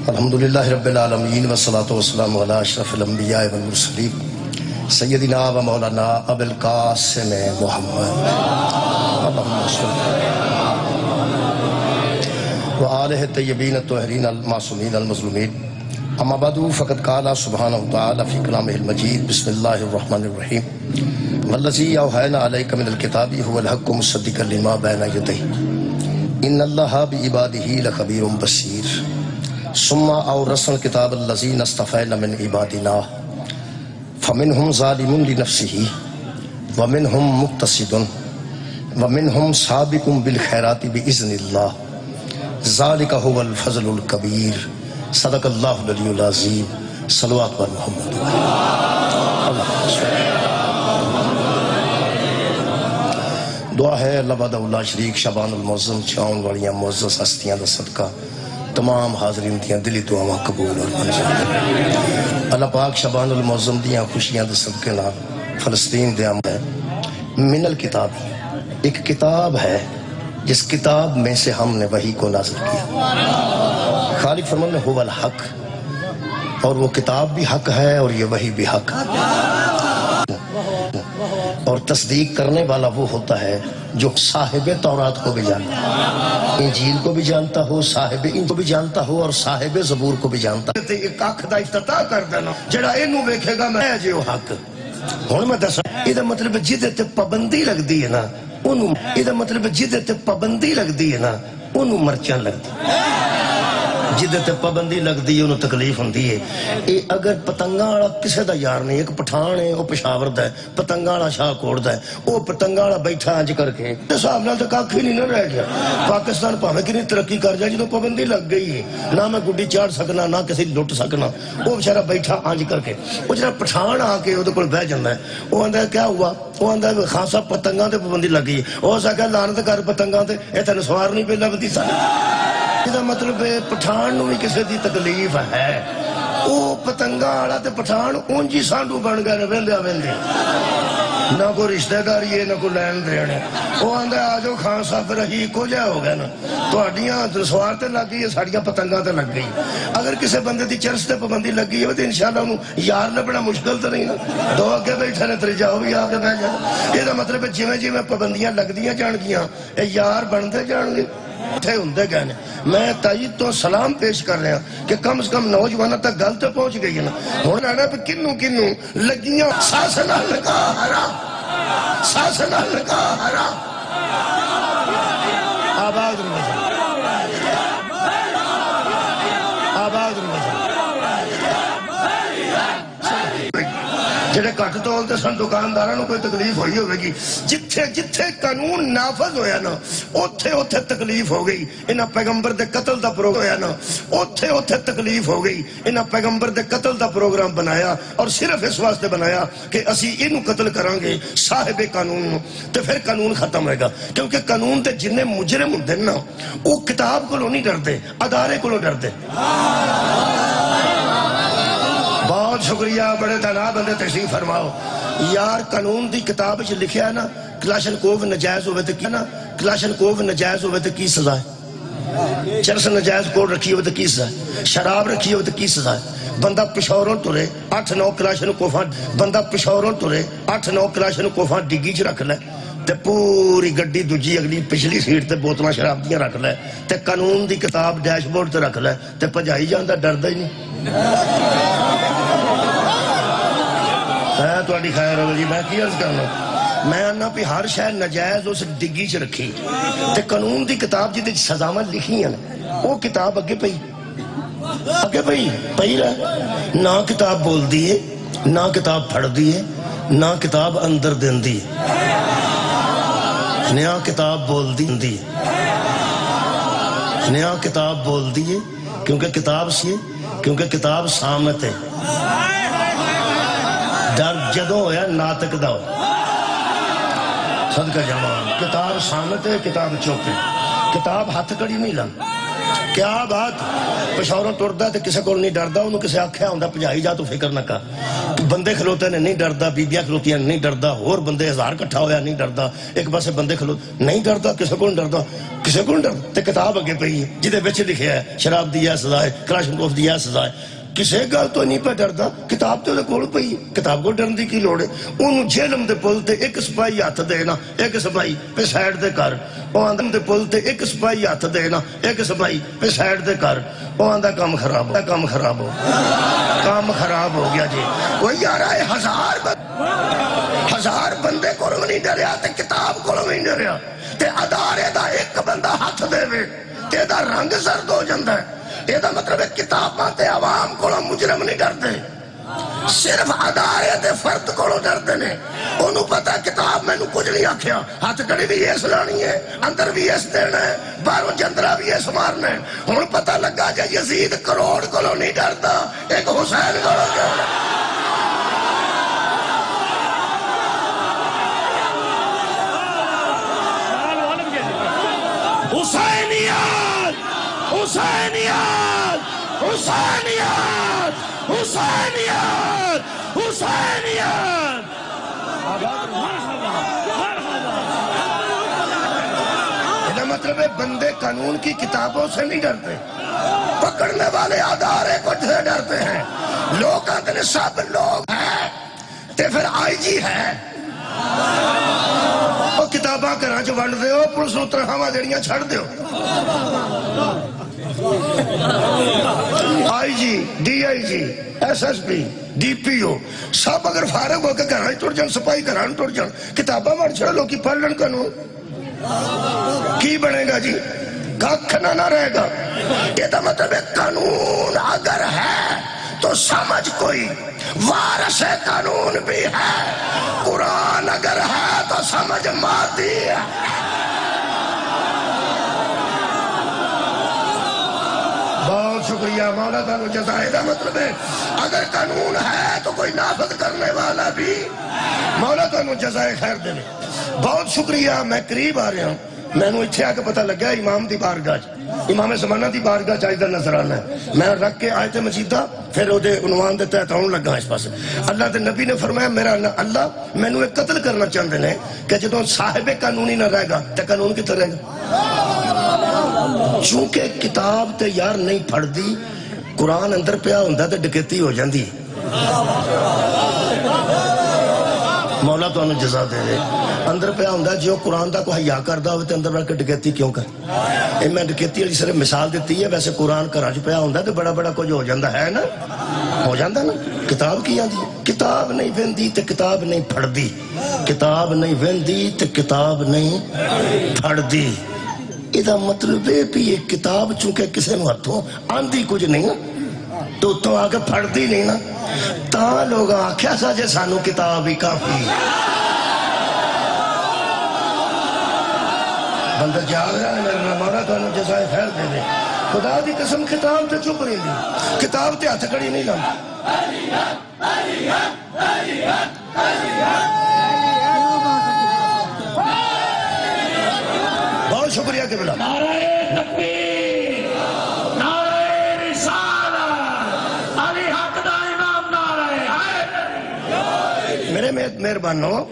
الحمدللہ رب العالمین والصلاة والسلام علی اشرف الانبیاء والمرسلین سیدنا و مولانا ابو القاسم محمد اللہم صلی و آلہ الطیبین الطاہرین المعصومین المظلومین اما بعد فقد قال سبحانہ وتعالی فی کلامہ المجید بسم اللہ الرحمن الرحیم والذی اوحینا علیک من الکتاب هو الحق مصدقا لما بین یدیہ ان اللہ بعبادہ لخبیر بصیر ثم اورثنا الكتاب الذين اصطفينا من عبادنا فمنهم ظالم لنفسه ومنهم مقتصد ومنهم سابق بالخيرات بإذن الله ذلك هو الفضل الكبير صدق الله العلي العظيم صلوات بر محمد دعا ہے اللہ وحدہ لا شریک شبان المعظم چھاؤن والیاں معزز ہستیاں دا صدقہ تمام حاضرین دیاں دلی دعاواں قبول اور منظور اللہ پاک شبان المعظم دیاں خوشیاں دے صدقے نال فلسطین دے ہے من الکتاب ایک کتاب ہے جس کتاب میں سے ہم نے وحی کو نازل کیا خالق فرمان هو الحق اور وہ کتاب بھی حق ہے اور یہ وحی بھی حق اور تصدیق کرنے والا وہ ہوتا ہے جو صاحب تورات کو بھی جانتا ہے انجیل کو بھی جانتا ہو صاحب ان کو بھی جانتا ہو اور صاحب زبور کو بھی جانتا ہے ایک آنکھ دا افتتاح کر دینا جڑا اینو ویکھے گا میں جو حق ہن میں دسا یہ مطلب جدے تے پابندی لگ دی ہے نا انہوں یہ مطلب جدے تے پابندی لگ دی ہے نا انہوں مرچاں لگ دی جدے تے پابندی لگ دی انہوں تکلیف ہوندی ہے اے اگر پتنگاں والا کسے دا یار نہیں ایک پٹھان ہے وہ پشاور دا ہے پتنگاں والا شاہ کوٹ دا ہے وہ پتنگاں والا بیٹھا انج کر کے صاحب نال تے کاکھ ہی نہیں نہ رہ گیا پاکستان پاویں کتنی ترقی کر جائے جدوں پابندی لگ گئی ہے نہ میں گڈی چاڑ سکنا نہ کسی لٹ سکنا وہ بیچارہ بیٹھا انج کر کے وہ جڑا پٹھان آ کے اودے کول بیٹھ جاندا ہے وہ آندا ہے کیا ہوا وہ آندا ہے خان صاحب پتنگاں تے پابندی لگ گئی او سکا لعنت کر پتنگاں تے اے تینوں سوار نہیں پیندا بندی یہ مطلب پٹھان نو بھی کسی دی تکلیف ہے وہ پتنگا والا تے پٹھان اونجی سانڈو بن گئے ویندے ویندے نہ کوئی رشتہ داری ہے نہ کوئی لین دین ہے وہ آندا ہے آجو خان صاحب رہی کو جا ہو گیا نا تہاڈیاں سوار تے لگ گئی ہے ساڈیاں پتنگاں تے لگ گئی اگر کسی بندے دی چرس تے پابندی لگی ہے تے انشاءاللہ انہوں یار لبنا مشکل تے نہیں نا دو اگے بیٹھے نے تریجا ہو بھی آ کے بیٹھ جائے یہ مطلب جویں جویں پابندیاں لگدیاں جان گیاں اے یار بنتے جان گے اٹھے ہوندے گئے میں تائید تو سلام پیش کر رہا کہ کم از کم نوجوانہ تک گل تو پہنچ گئی ہے نا ہونا نا پہ کنوں لگیاں ساسنا لگا حرام ساسنا لگا حرام آباد رمضان آباد رمضان جڑے کٹ تول تے سن دکانداراں نوں کوئی تکلیف ہوئی ہوے گی جتھے جتھے قانون نافذ ہویا نا اوتھے اوتھے تکلیف ہو گئی انہاں پیغمبر دے قتل دا پروگرام ہویا نا اوتھے اوتھے تکلیف ہو گئی انہاں پیغمبر دے قتل دا پروگرام بنایا اور صرف اس واسطے بنایا کہ اسی اینوں قتل کران گے صاحب قانون تے پھر قانون ختم ہوئے گا کیونکہ قانون دے جننے مجرم ہوندے نا او کتاب کولوں نہیں ڈردے ادارے کولوں ڈردے بہت شکریہ بڑے تنہا بندے تشریف فرماؤ یار قانون دی کتاب جو لکھیا ہے نا کلاشن کوو نجائز ہوئے تو کیا نا کلاشن کوو نجائز ہوئے تو کی سزا ہے چرس نجائز کوڑ رکھی ہوئے تو کی سزا ہے شراب رکھی ہوئے تو کی سزا ہے بندہ پشوروں تورے 8-9 کلاشن کوفاں بندہ پشوروں تورے 8-9 کلاشن کوفاں ڈگی چ رکھ لے تے پوری گڈی دوجی اگلی پچھلی سیٹ تے بوتلاں شراب دیاں رکھ لے تے قانون دی کتاب ڈیش بورڈ تے رکھ لے تے پجائی جاندا ڈردا ہی نہیں تو خیر ہو جی میں کی عرض کرنا میں آنا پہ ہر شہر نجائز اس ڈگی چ رکھی تے قانون دی کتاب جی سزاواں لکھی ہیں وہ کتاب اگے پئی رہا نہ کتاب بول دیے نہ کتاب پھڑ دیے نہ کتاب اندر دین دی نیا کتاب بول دی نیا کتاب بول دیے کیونکہ کتاب سامت ہے ڈر جدوں ہویا ناطق دا ہو صدقہ جوان کتاب سامت ہے کتاب چوک ہے کتاب ہاتھ کڑی نہیں لن کیا بات پشاوروں ٹردا تے کسے کول نہیں ڈردا انہوں کسے آکھیا ہوندا بھجائی جا تو فکر نہ کر بندے کھلوتے نے نہیں ڈردا بیبیاں کھلوتیاں نہیں ڈردا اور بندے ہزار کٹھا ہویا نہیں ڈردا ایک پاسے بندے کھلوتے نہیں ڈردا کسے کول ڈردا کسے کول ڈردا تے کتاب اگے پئی ہے جدے وچ لکھیا ہے شراب دی ہے سزا ہے کلاشنکوف دی ہے سزا ہے کسے گل تو نہیں پہ ڈردا کتاب تے اودے کول پئی کتاب کو ڈرن دی کی لوڑ ہے اونوں جہلم دے پل تے ایک سپاہی ہاتھ دینا ایک سپاہی پہ سائڈ دے کر او آندم دے پل تے ایک سپاہی ہاتھ دینا ایک سپاہی پہ سائڈ دے کر او آندا کام خراب ہو کام خراب ہو گیا جی وہ یار آئے ہزار بندے کولوں نہیں ڈریا تے کتاب کولوں نہیں ڈریا تے ادارے دا ایک بندہ ہاتھ دے وے تے دا رنگ زرد ہو جاندا ہے یہ دا مطلب ہے کتاباں تے عوام کولوں مجرم نہیں ڈردے صرف ادارے دے فرد کولوں ڈردے نے انہوں پتا کتاب میں نو کچھ نہیں آکھیا ہاتھ کڑی بھی ایس لانی ہے اندر بھی ایس دینا ہے باہروں جندرہ بھی ایس مارنا ہے ہن پتا لگا جا یزید کروڑ کولوں نہیں ڈردا ایک حسین کولوں ڈردا حسینیت حسینیت حسینیت حسینیت حسینیت یہ مطلب ہے بندے قانون کی کتابوں سے نہیں ڈرتے پکڑنے والے ادارے کو سے ڈرتے ہیں لوگ آتے ہیں سب لوگ ہیں تے پھر آئی جی ہے وہ کتاباں گھراں چ ونڈ دیو پولیس نوں تنخواہاں جڑیاں چھڑ دیو I G D I G S S P D P O سب اگر فارغ ہو کے گھراں ٹر جان سپاہی گھراں ٹر جان کتاباں وڑ چھڑ لوگ کی پڑھ لن قانون کی بنے گا جی کھا نہ رہے گا یہ دا مطلب ہے قانون اگر ہے تو سمجھ کوئی وارث قانون بھی ہے قرآن اگر ہے تو سمجھ مادی ہے بہت شکریہ مولا تعالیٰ جزائے دا مطلب ہے اگر قانون ہے تو کوئی نافذ کرنے والا بھی مولا تعالیٰ جزائے خیر دے بہت شکریہ میں قریب آ رہا ہوں میں نے اتھے آکے پتہ لگا امام دی بارگاہ امام زمانہ دی بارگاہ چاہیدہ نظر آنا ہے میں رکھ کے آیت مجیدہ پھر وہ دے عنوان دے تحت آن لگا اس پاس اللہ دے نبی نے فرمایا میرا اللہ میں نے ایک قتل کرنا چاہتے ہیں کہ جدوں صاحب قانونی نہ رہے گا تو قانون کتنے رہے گا چونکہ کتاب تے یار نہیں پڑھ دی قرآن اندر پیا ہوندہ تے ڈکیتی ہو جاندی مولا تو انہوں جزا دے رہے اندر پہ آؤندہ جو قرآن دا کو حیاء کردہ ہوئے تے اندر بڑھ کے ڈکیتی کیوں کر میں ڈکیتی علی صرف مثال دیتی ہے ویسے قرآن کا راج پہ آؤندہ تو بڑا بڑا کچھ ہو جاندہ ہے نا ہو جاندہ نا کتاب کی آندی کتاب نہیں ویندی تے کتاب نہیں پڑھ دی کتاب نہیں ویندی تے کتاب نہیں پڑھ دی ادھا مطلب ہے بھی یہ کتاب چونکہ کسے نو ہاتھوں آندی کچھ نہیں تو تو آگے پڑھ دی نہیں نا تا لوگ آکھیا سا جے سانو کتاب ہی کافی بندہ جاگ رہا ہے میرا مولا تو انہوں جزائے خیر دے دے خدا دی قسم کتاب تے چپ نہیں دی کتاب تے ہاتھ کڑی نہیں لام بہت شکریہ کہ بلا نعرہ تکبیر نعرہ رسالت علی حق دا امام نعرہ میرے مہربانوں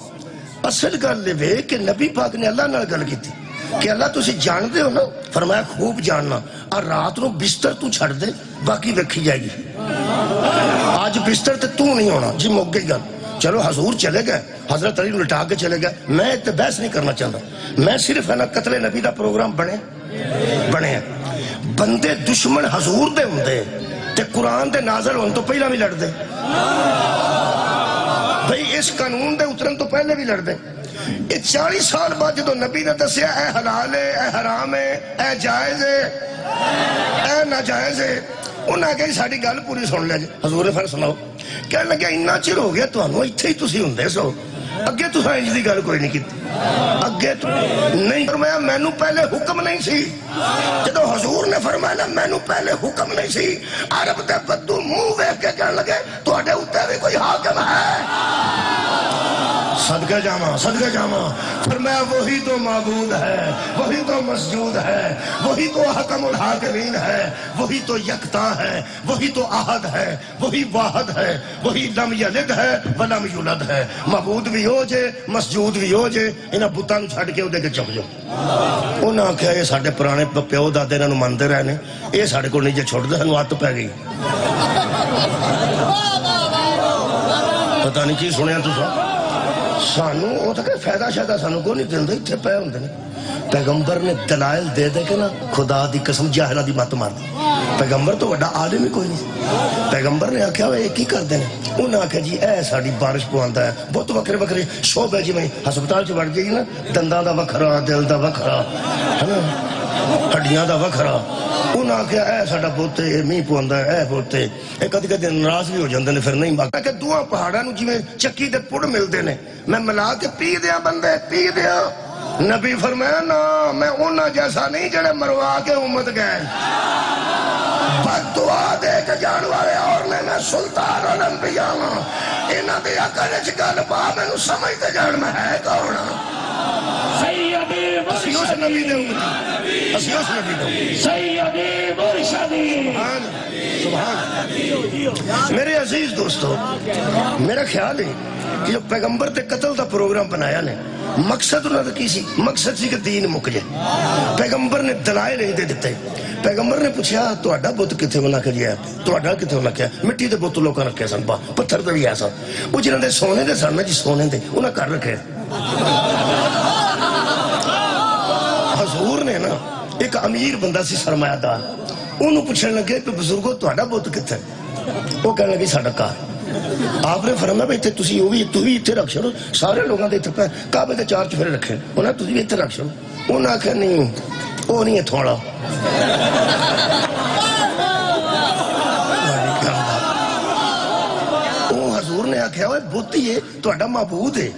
اصل گل لے کہ نبی پاک نے اللہ نال گل کی تھی کہ اللہ تسی جان دے ہو نا فرمایا خوب جاننا اور رات نو بستر تو چھڑ دے باقی رکھی جائے گی آج بستر تے تو نہیں ہونا جی موک گئی گل چلو حضور چلے گئے حضرت علی لٹا کے چلے گئے میں اتنے بحث نہیں کرنا چاہتا میں صرف ہے نا قتل نبی دا پروگرام بنے ہیں بندے دشمن حضور دے ہوں دے تے قرآن دے نازل ہون تو پہلا بھی لڑ دے بھئی اس قانون دے اترن تو پہلے بھی لڑ دے یہ 40 سال بعد جدو نبی نے دسیا اے حلال ہے اے حرام ہے اے جائز ہے اے ناجائز ہے انہاں کہی ساڑی گل پوری سن لیا جی حضور نے پھر سناؤ کہنے لگیا اتنا چر ہو گیا تو انہوں اتھے ہی تسی ہوندے سو اگے تو سائنس دی گل کوئی نہیں کی اگے تو نہیں فرمایا میں نو پہلے حکم نہیں سی جدو حضور نے فرمایا میں نو پہلے حکم نہیں سی عرب دے بدو منہ ویکھ کے کہنے لگے تو اڈے اتنے بھی کوئی حاکم ہے صدقہ جاما فرمایا وہی تو معبود ہے، وہی تو مسجود ہے، وہی تو حکم الحاکمین ہے، وہی تو یکتا ہے، وہی تو احد ہے، وہی واحد ہے، وہی لم یلد ہے ولم یولد ہے۔ معبود بھی ہو جے، مسجود بھی ہو جے، انہاں بتاں نوں چھڈ کے اودے کے چک جاؤ۔ انہاں آکھیا یہ ساڈے پرانے پیو دادے انہاں نوں مندے رہے نے، یہ ساڈے کول نہیں جے چھڈدے سانوں عادت پی گئی۔ پتہ نہیں کی سنیا تساں، سانوں او تے فائدہ شائدہ سانوں کوئی نہیں دیندے، اتنے پے ہوندے نے۔ پیغمبر نے دلائل دے دے کے نا خدا دی قسم جاہلاں دی مت مار دی۔ پیغمبر تو بڑا عالم ہی کوئی نہیں۔ پیغمبر نے آکھیا وہ کی کردے نے؟ انہاں آکھیا جی اے ساڈی بارش پواندا ہے، بہت وکھرے وکھرے شعبے، جویں ہسپتال چ وڑ جائیے نا، دنداں دا وکھرا، دل دا وکھرا، ہے نا، ہڈیاں دا وکھرا۔ انہاں آکھیا اے ساڈا بت میਂہ پواندا ہے، اے بت اے کدی کدی ناراض بھی ہو جاندے نے، پھر نہیں باقی کہ دوواں پہاڑاں نوں جویں چکی دے پڑ ملدے نے، میں ملا کے پی دیاں بندے، پی دیاں۔ نبی فرمایا نا میں انہاں جیسا نہیں جڑے مروا کے امت گئے، بد دعا دے کے جان والے اور میں سلطان الانبیاء ہاں، انہاں دی عقل وچ گل پا مینوں سمجھ تے جان میں ہے کون ہاں۔ اسی اس نبی دے امتی، اسی اس نبی دے امتی، سیدی مرشدی، سبحان۔ میرے عزیز دوستو، میرا خیال ہے کہ جو پیغمبر تے قتل دا پروگرام بنایا نے، مقصد انہوں نے کی سی؟ مقصد سی کہ دین مک جائے۔ پیغمبر نے دلائل نہیں دے دیتے۔ پیغمبر نے پوچھا تہاڈا بت کتھے بنا کے لیا؟ تہاڈا کتھے بنا کے؟ مٹی دے بت لوکاں رکھے سن، پتھر تے بھی ایسا، وہ جنہاں دے سونے دے سن جی، سونے دے انہاں گھر رکھے۔ حضور نے نا ایک امیر بندہ سی سرمایہ دار، انہوں پوچھنے لگے کہ بزرگو تہاڈا بت کتھے؟ وہ کہنے لگی ساڈا گھر۔ آپ نے فرمایا بھائی تسی وہ بھی اتنے رکھ چھوڑو، سارے لوگوں کے اتنے کعبے کے چار چفیرے رکھے، انہیں تسی بھی اتنے رکھ چھوڑو۔ انہوں نے آخیا نہیں وہ نہیں اتوں والا۔ وہ حضور نے آخیا وہ بت ہی ہے تہاڈا معبود ہے،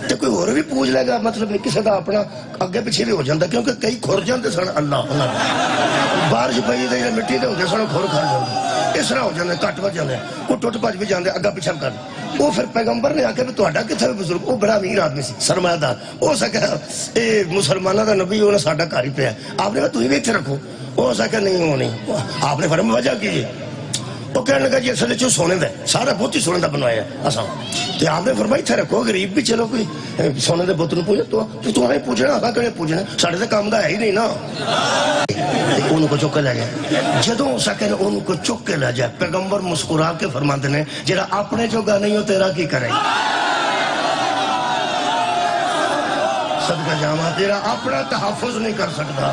تے کوئی اور بھی پوچھ لے گا، مطلب کسی کا اپنا اگے پیچھے بھی ہو جاتا، کیونکہ کئی کھر جاتے سن اللہ بارش پئی تے مٹی دے ہوندے سن کھر کھا جاندے، اس طرح ہو جاندے، کٹ بج جاندے، کوئی ٹوٹ بج بھی جاندے اگا پیچھا کر۔ وہ پھر پیغمبر نے آکھیا بھی تہاڈا کتھے بزرگ؟ وہ بڑا امیر آدمی سی، سرمایہ دار، ہو سکیا اے مسلماناں دا نبی انہاں ساڈا گھر ہی پیا، آپ نے کہا تسی بھی اتنے رکھو، ہو سکیا نہیں وہ نہیں۔ آپ نے فرمایا وجہ کی ہے؟ وہ کہنے لگا جی اصل چ سونے دا سارا بت ہی سونے دا بنوایا اساں، تے آپ نے فرمایا اتنے رکھو، غریب بھی چلو کوئی سونے دے بت نوں پوچھے تو نہیں پوچھنا، اساں کہڑے پوچھنا، ساڈے تے کام دا ہے ہی نہیں نا۔ انہوں کو چک کے لے جائے، جدوں سکے انہوں کو چک کے لے جائے، پیغمبر مسکرا کے فرماتے ہیں جڑا اپنے جوگا نہیں ہو تیرا کی کرے؟ صدقہ جاواں، جڑا اپنا تحفظ نہیں کر سکتا،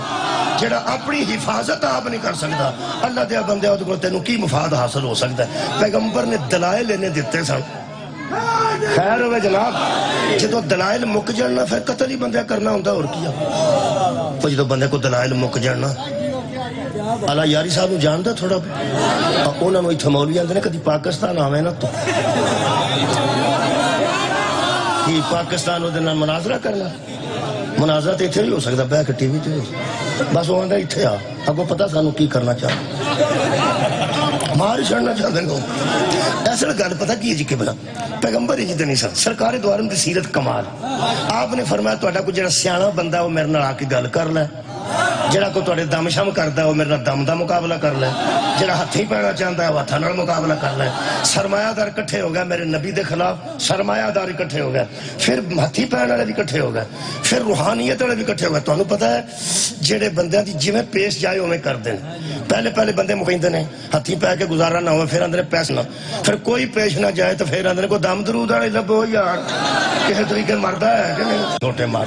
جڑا اپنی حفاظت آپ نہیں کر سکتا، اللہ دیا بندے وہ تینوں کی مفاد حاصل ہو سکتا ہے؟ پیغمبر نے دلائل انہیں دیتے سن۔ خیر ہوئے جناب، جدو دلائل مک جانا پھر قتل ہی بندے کرنا ہوتا، اور کیا؟ تو جدو بندے کو دلائل مک جانا، اللہ یاری صاحب نو جانتا تھوڑا، انہوں نے اتھے مولوی آندے نے کدی پاکستان آوے نا تو کہ پاکستان وہ دن مناظرہ کرنا، مناظرہ تو اتنے بھی ہو سکتا بہ کے ٹی وی تے، بس وہ آندا اتنے آ اگوں پتہ سانوں کی کرنا چاہتے، مار چھڑنا چاہتے لوگ۔ اصل گل پتہ کی جی کہ بلا پیغمبر جی نہیں سن، سرکار دو عالم دی سیرت کمال۔ آپ نے فرمایا تہاڈا کوئی جڑا سیاںا بندہ وہ میرے نال آ کے گل کر لے، جڑا کوئی تہاڈے دم شم کردا ہے وہ میرے نال دم دا مقابلہ کر لے، جڑا ہتھی پینا چاہتا ہے وہ ہتھاں نال مقابلہ کر لے۔ سرمایہ دار اکٹھے ہو گئے میرے نبی دے خلاف، سرمایہ دار اکٹھے ہو گئے، پھر ہتھی پین والے بھی اکٹھے ہو گئے، پھر روحانیت والے بھی اکٹھے ہو گئے۔ تانوں پتہ ہے جڑے بندیاں دی جویں پیش جائے اوویں کردے نے، پہلے بندے مکیندے نے ہتھی پے کے گزارا نہ ہوئے، پھر اندر پیسہ نہ، پھر کوئی پیش نہ جائے تو پھر اندر کو دم درود والے لبو یار کسی طریقے مردا ہے کہ نہیں، چھوٹے مار۔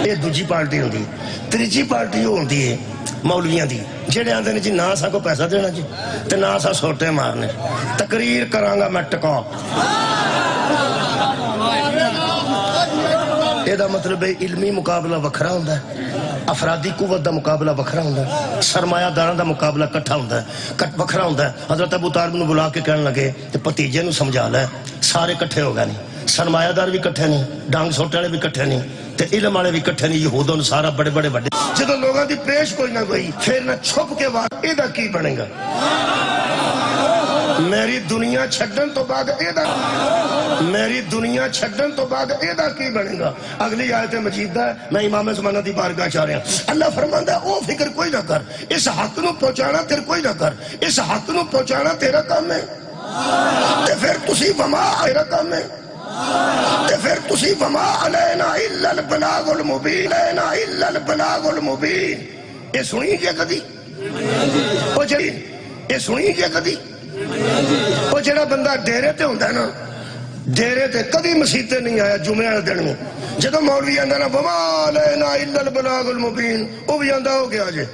یہ دوجی پارٹی ہوندی، تیجی پارٹی ہوندی ہے مولویاں دی، جڑے آندے نے جی نہ اساں کو پیسہ دینا جی تے نہ اساں سوٹے مارنے، تقریر کراں گا میں ٹکا۔ یہ دا مطلب ہے علمی مقابلہ وکھرا ہوندا ہے، افرادی قوت دا مقابلہ وکھرا ہوندا ہے، سرمایہ داراں دا مقابلہ کٹھا ہوندا ہے، وکھرا ہوندا ہے۔ حضرت ابو طالب نو بلا کے کہنے لگے تے بھتیجے نو سمجھا لے، سارے کٹھے ہو گئے نہیں، سرمایہ دار بھی کٹھے نہیں، ڈانگ سوٹے والے بھی کٹھے نہیں، تے علم والے بھی کٹھے نہیں، یہود و نصارا بڑے بڑے بڑے۔ جدو لوگوں دی پیش کوئی نہ کوئی، پھر نہ چھپ کے بعد یہ کی بنے گا؟ میری دنیا چھڈن تو بعد ایدہ کی بنے گا؟ اگلی آیت مجید ہے، میں امام زمانہ دی بارگاہ چاہ رہا ہوں۔ اللہ فرماندا ہے او فکر کوئی نہ کر، اس حق نو پہنچانا تیرے کوئی نہ کر، اس حق نو پہنچانا تیرا کام ہے۔ تے پھر تسی وما تیرا کام ہے، تے پھر تسی وما علینا الا البلاغ المبین، علینا الا البلاغ المبین۔ یہ سنی کیا کدی؟ او جڑی یہ سنی کیا کدی؟ وہ جڑا بندہ ڈیرے تے ہوندہ ہے نا، ڈیرے تے کدی مسیح نہیں آیا جمعہ والے دن میں، جدو مولوی آندا نا وما علینا الا البلاغ المبین، وہ بھی آندا ہو گیا جے،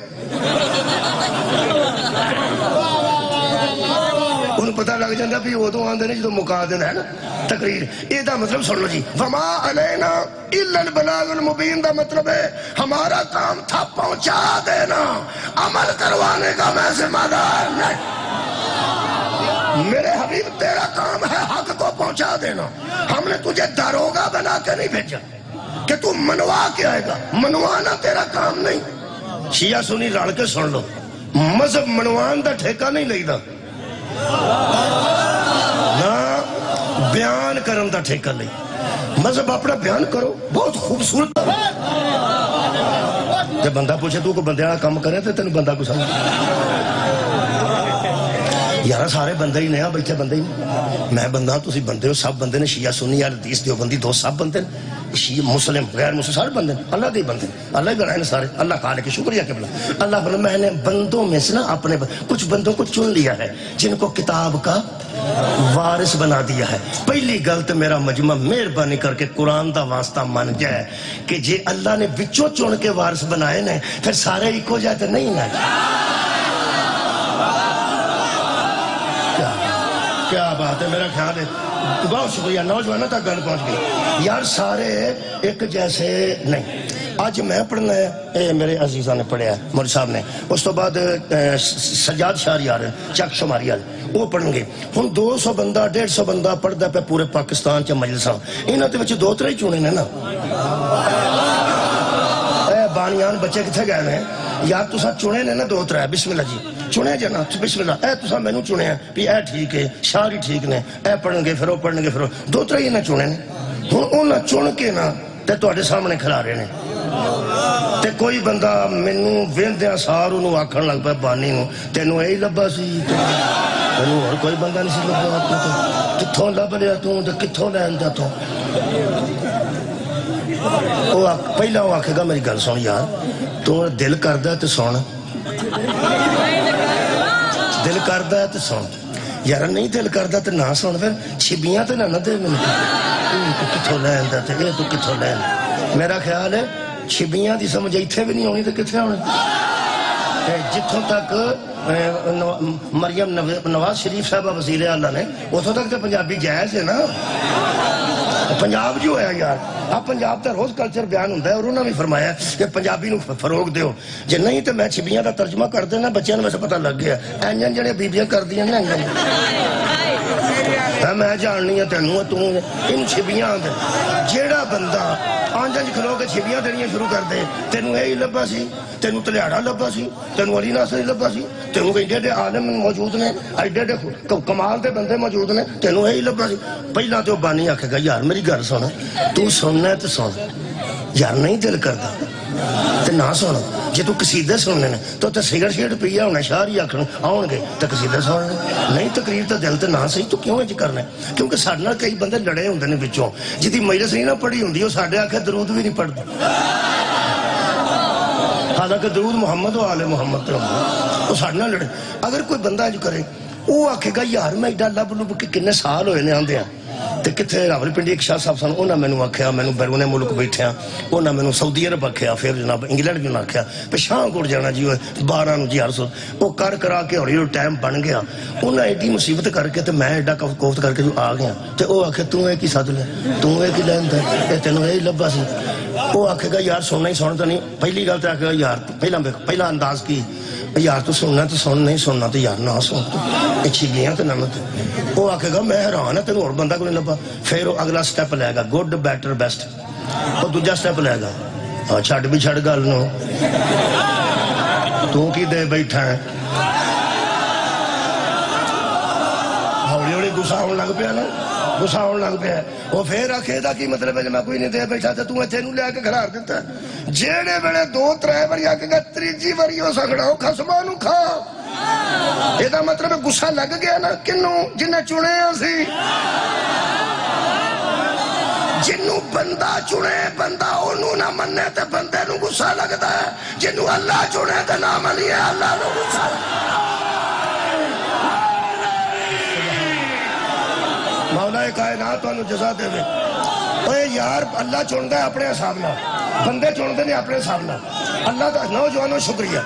انہوں پتہ لگ جاندہ بھی وہ تو آندے نے جدو مکا دینا ہے نا تقریر۔ یہ دا مطلب سن لو جی، وما علینا الا البلاغ المبین دا مطلب ہے ہمارا کام تھا پہنچا دینا، عمل کروانے کا میں ذمہ دار نہیں۔ میرے حبیب تیرا کام ہے حق کو پہنچا دینا، ہم نے تجھے داروغہ بنا کے نہیں بھیجا کہ تو منوا کے آئے گا، منوانا تیرا کام نہیں۔ شیعہ سنی رل کے سن لو، مذہب منوان دا ٹھیکہ نہیں لئی دا، نہ بیان کرن دا ٹھیکہ لئی، مذہب اپنا بیان کرو، بہت خوبصورت۔ جب بندہ پوچھے تو کو بندے والا کام کرے تو تینوں بندہ کو سمجھ یارا سارے بندے ہی نیا بیٹھے بندے ہی نہیں، میں بندہ ہوں تسی بندے ہو، سب بندے نے، شیعہ سنی یا حدیث دیوبندی دو سب بندے ہیں، شیعہ مسلم غیر مسلم سارے بندے ہیں، اللہ کے بندے ہیں، اللہ ہی بنائے سارے، اللہ خالق کی شکریہ کہ بلا اللہ بنا میں نے بندوں میں سے نا اپنے کچھ بندوں کو چن لیا ہے جن کو کتاب کا وارث بنا دیا ہے۔ پہلی گلت میرا مجمع مہربانی کر کے قرآن دا واسطہ من جائے کہ جے اللہ نے بچوں چن کے وارث بنائے نے پھر سارے ایک ہو جائے تو نہیں نا، کیا بات ہے، میرا خیال ہے بہت شکریہ، نوجوانوں تک گل پہنچ گئی یار، سارے ایک جیسے نہیں۔ آج میں پڑھنا ہے، میرے عزیزہ نے پڑھیا ہے مولوی صاحب نے، اس تو بعد سجاد شہریار چک شماری والے وہ پڑھیں گے۔ ہن 200 بندہ 150 بندہ پڑھدا پہ پورے پاکستان چ مجلساں، انہاں دے وچ دو ترے ہی چنے نے نا، اے بانیان بچے کتھے گئے نے یار، تساں چنے نے نا دو ترے، بسم اللہ جی چنے جنا، بسم اللہ، اے تساں مینوں چنیا بھی اے ٹھیک ہے، شاری ٹھیک نے، اے پڑھن گے پھر وہ پڑھن گے پھر دو ترے ہی نہ چنے نے، ہن انہاں چن کے نا تے تواڈے سامنے کھلا رہے نے، تے کوئی بندہ مینوں ویندیاں سار انہوں آکھن لگ پیا بانی نوں تینوں اے ہی لبا سی، تینوں اور کوئی بندہ نہیں سی لبا، کتھوں لب لیا تو تے کتھوں لین دا تو؟ پہلا وہ آکھے گا میری گل سن یار، تو دل کردا تے سن، دل کردا تے سن، یار نہیں دل کردا تے نہ سن، پھر چھبیاں تے نہ دے مینوں، تو کتھوں لین دا تے اے تو کتھوں لین۔ میرا خیال ہے چھبیاں دی سمجھ ایتھے بھی نہیں ہونی تے کتھے ہونی۔ جتھوں تک مریم نواز شریف صاحبہ وزیر اعلیٰ نے اتھوں تک تو پنجابی جائز ہے نا، پنجاب جو ہے یار، اب پنجاب تا روز کلچر بیان ہوندہ ہے اور انہوں نے فرمایا کہ پنجابی نو فروغ دیو، جے نہیں تو میں چھبیاں دا ترجمہ کر دینا، بچیاں میں سے پتہ لگ گیا اینجن جڑے بیبیاں کر دیا نا اینجن، میں جاننی ہے تینوں تو ان چھبیاں دے جیڑا بندہ آنجن کھلو کے چھبیاں دینیاں شروع کر دے، تینوں اے ہی لبا سی، تینوں تلیاڑا لبا سی، تینوں علی ناصری لبا سی، تینوں ایڈے دے عالم موجود نے، ایڈے دے کمال دے بندے موجود نے، تینوں اے ہی لبا سی۔ پہلا تو بانی آکھے گا یار میری گل سن، تو سننا ہے تو سن، یار نہیں دل کردا تے نہ سن، جے تو قصیدے سننے نے تو تے سگرٹ شیٹ پیا ہونا، شاعری آکھن آؤن گے تے قصیدے سننے، نہیں تقریر تے دل تے نہ صحیح تو کیوں انج کرنا ہے؟ کیونکہ ساڈے نال کئی بندے لڑے ہوندے نے وچوں، جدی مجلس نہیں نہ پڑھی ہوندی وہ ساڈے آکھے درود بھی نہیں پڑھدا، حالانکہ درود محمد و آل محمد وہ ساڈے نال لڑے۔ اگر کوئی بندہ انج کرے وہ آکھے گا یار میں ایڈا لب لب کے کنے سال ہوئے نے آندے ہیں تے کتھے راولپنڈی ایک شاہ صاحب سن، انہاں مینوں آکھیا مینوں بیرون ملک بیٹھیا، انہاں مینوں سعودی عرب آکھیا، پھر جناب انگلینڈ بھی آکھیا پہ شاہ کوٹ جانا جی 12 نوں جی 800 وہ کر کرا کے ہولی ٹائم بن گیا، انہاں ایڈی مصیبت کر کے تے میں ایڈا کوفت کر کے جو آ گیا تے وہ آکھے تو اے کی سد لے، تو اے کی لیندا اے تینوں اے لبا سی، وہ آکھے گا یار سننا ہی سنتا نہیں، پہلی گل تے آکھے گا یار پہلا انداز کی یار تو سننا تو سن، نہیں سننا تو یار نہ سن، اچھی گیا تو نہ وہ آکھے گا میں حیران ہے تینوں اور بندہ کو نہیں لبا، پھر وہ اگلا سٹیپ لے گا گڈ بیٹر بیسٹ، وہ دوجا سٹیپ لے گا چھڈ بھی چھڈ گل نو تو کی دے بیٹھا ہے، ਗੁੱਸਾ ਆਉਣ ਲੱਗ ਪਿਆ ਨਾ, ਗੁੱਸਾ ਆਉਣ ਲੱਗ ਪਿਆ। ਉਹ ਫੇਰ ਆਖੇ ਇਹਦਾ ਕੀ ਮਤਲਬ ਹੈ ਜੇ ਮੈਂ ਕੋਈ ਨਹੀਂ ਦੇ ਬੈਠਾ ਤੇ ਤੂੰ ਇੱਥੇ ਨੂੰ ਲੈ ਕੇ ਖਿਲਾਰ ਦਿੱਤਾ। ਜਿਹੜੇ ਵੇਲੇ 2-3 ਵਾਰੀ ਆਖੇਗਾ ਤੀਜੀ ਵਾਰੀ ਉਹ ਸਖੜਾ ਖਸਮਾਂ ਨੂੰ ਖਾ। ਇਹਦਾ ਮਤਲਬ ਗੁੱਸਾ ਲੱਗ ਗਿਆ ਨਾ ਕਿਨੂੰ? ਜਿੰਨੇ ਚੁਣਿਆ ਸੀ। جنوں بندہ چنے بندہ انہوں نہ مننے تے بندے نو غصہ لگتا ہے، جنوں اللہ چنے تے نہ منیے اللہ نو غصہ لگتا ہے۔ مولا کائنات انہوں جزا دے وے۔ اوے یار اللہ چن دے اپنے حساب نہ، بندے چن دے نہیں اپنے حساب نہ۔ اللہ دا نوجوانوں شکریہ۔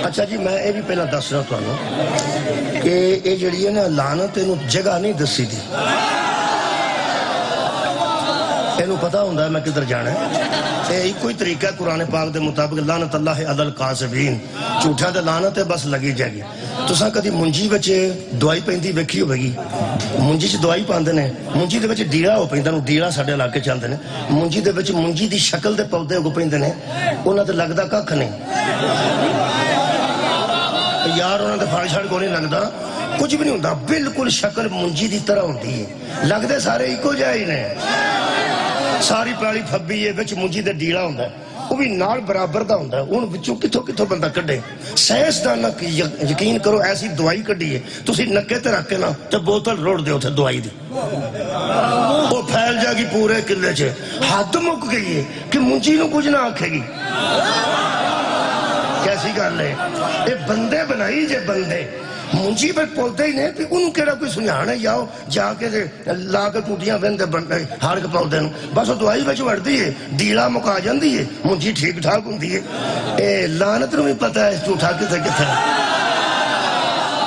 اچھا جی میں یہ بھی پہلا دس رہا تمہیں کہ یہ جڑی ہے نا لعنت انہوں جگہ نہیں دسی دی، انہوں پتا ہوندہ ہے میں کدھر جانا ہے۔ ایک کوئی طریقہ ہے قرآن پاک دے مطابق لعنت اللہ علی القاذبین، جھوٹا دے لعنت ہے بس لگی جائے گی۔ تو ساں کدی منجی بچے دوائی پہندی ویکھی ہوئے گی، منجی چھ دوائی پاندے نے، منجی دے بچے ڈیڑا ہو پہندے نے، ڈیڑا ساڑھے علاقے چاندے نے، منجی دے بچے منجی دی شکل دے پودے ہو پہندے نے، انہاں تے لگدا ککھ نہیں یار، انہاں تے پھاڑ چھاڑ کو نہیں لگدا کچھ بھی نہیں ہوندہ، بالکل شکل منجی دی طرح ہوندی ہے، لگدے سارے ایکو جائے نے، ساری پرالی پھبی ہے بچ منجی دے ڈیڑا ہوندہ ہے، وہ بھی نال برابر دا ہوندہ ہے، ان بچوں کتھوں کتھوں بندہ کڈے۔ سائنسدان یقین کرو ایسی دوائی کڈی ہے تسی نکے تے رکھ کے نا تے بوتل روڑ دیو تھے دوائی دی، وہ پھیل جائے گی پورے قلعے چ۔ حد مک گئی ہے کہ منجی نو کچھ نہ آکھے گی۔ کیسی گل ہے یہ بندے بنائی جے بندے منجی پر پودے ہی نہیں، انہوں کیڑا کوئی سنیانا ہے یاؤ جا کے لا کے ٹوٹیاں بندے ہاڑ کے پودے نو بس وہ دوائی بچ وڑتی ہے، ڈیڑا مکا جاندی ہے، منجی ٹھیک ٹھاک ہوندی ہے۔ اے لعنت نو بھی پتہ ہے جھوٹا کتے کتے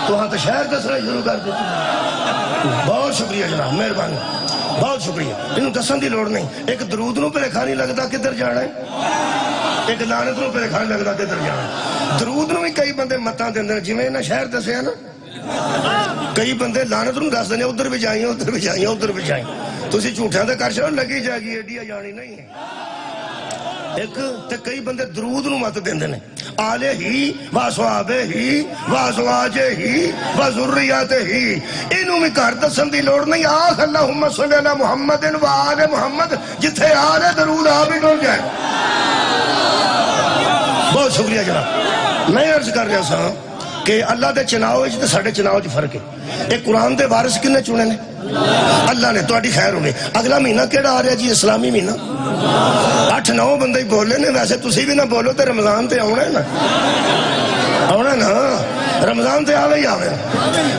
تو ہاں تو شہر دسنا شروع کر دیتے۔ بہت شکریہ جناب، مہربانی، بہت شکریہ۔ انہوں دسن دی لوڑ نہیں، ایک درود نو پہ کھانی لگتا کدھر جانا ہے، ایک لعنت نو پہ کھانی لگتا کدھر جانا ہے۔ درود نو بھی کئی بندے متاں دیندے جی میں نہ شہر دسے نا، کئی بندے لعنت نو دس دینے ادھر بھی جائیں ادھر بھی جائیں ادھر بھی جائیں، تسی جھوٹیاں دے کر چھڑو لگی جائے گی ایڈیا جانی نہیں ہے۔ ایک تے کئی بندے درود نو مت دیندے نے، آلے ہی واسوابے ہی وازواجے ہی وذریات ہی، انہوں میں کار دسن دی لوڑ نہیں۔ آخ اللہم صلی اللہ محمد و آل محمد، جتھے آلے درود آپ ہی ڈول جائے۔ بہت شکریہ جناب۔ میں عرض کر رہا سا کہ اللہ دے چناؤ تے ساڑھے چناؤ چ فرق ہے۔ ایک قرآن دے وارث کنے چنے نے؟ اللہ نے، تہاڈی خیر ہوئے۔ اگلا مہینہ کیڑا آ رہا جی؟ اسلامی مہینہ، 8-9 بندے ہی بولے نے، ویسے تسی بھی نہ بولو تے رمضان تے آونا ہے نا، آونا ہے نا، رمضان تے آوے ہی آوے۔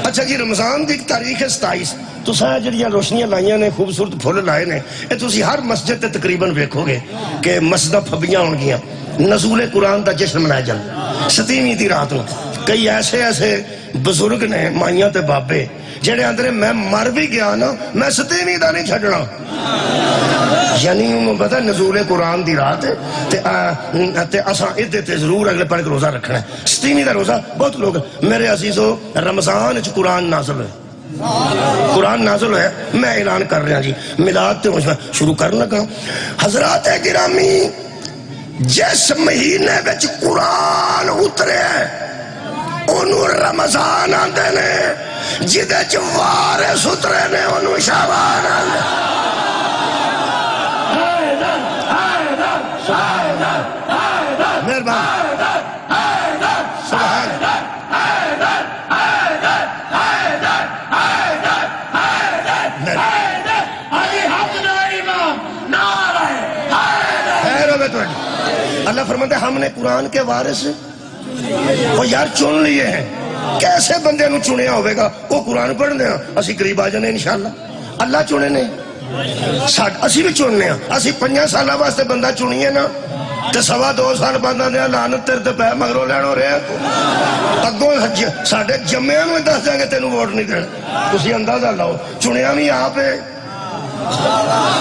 اچھا جی رمضان دی تاریخ 27، تو ساں جڑیاں روشنیاں لائیاں نے، خوبصورت پھول لائے نے، اے تسی ہر مسجد تے تقریباً ویکھو گے کہ مسجداں پھبیاں ہون گیاں، نزول قرآن دا جشن منایا جانا 27ویں دی رات نو۔ کئی ایسے بزرگ نے مائیاں تے بابے جڑے اندرے میں مر بھی گیا نا میں 27ویں دا نہیں چھڑنا، یعنی انہوں پتا نزول قرآن دی رات تے اساں ادھے تے ضرور اگلے پڑھ کے روزہ رکھنا ہے۔ 27ویں دا روزہ بہت لوگ، میرے عزیزو رمضان وچ قرآن نازل ہوئے، قرآن نازل ہے، میں اعلان کر رہا جی میلاد تے شروع کرنا لگا۔ حضرات گرامی، جس مہینے وچ قرآن اترے انہوں رمضان آندے نے، جدے چ وارث اترے نے انہوں شعبان آندے۔ مہربان سبحان اللہ فرماتے ہم نے قرآن کے وارث وہ یار چن لیے ہیں، کیسے بندے نو چنیا ہوئے گا؟ وہ قرآن پڑھ دیا اسی قریب آ جانے انشاءاللہ، اللہ چنے نے، اسی بھی چننے ہیں، اسی 5 سالہ واسطے بندہ چنیے نا تے 2.25 سال بندہ دیا لعنت تیرے تے پہ مگروں لین ہو رہے ہیں، اگوں ساڑھے جمعیاں میں دس جائیں گے تینوں ووٹ نہیں دینا، تسی اندازہ لاؤ چنیا بھی آپ ہے،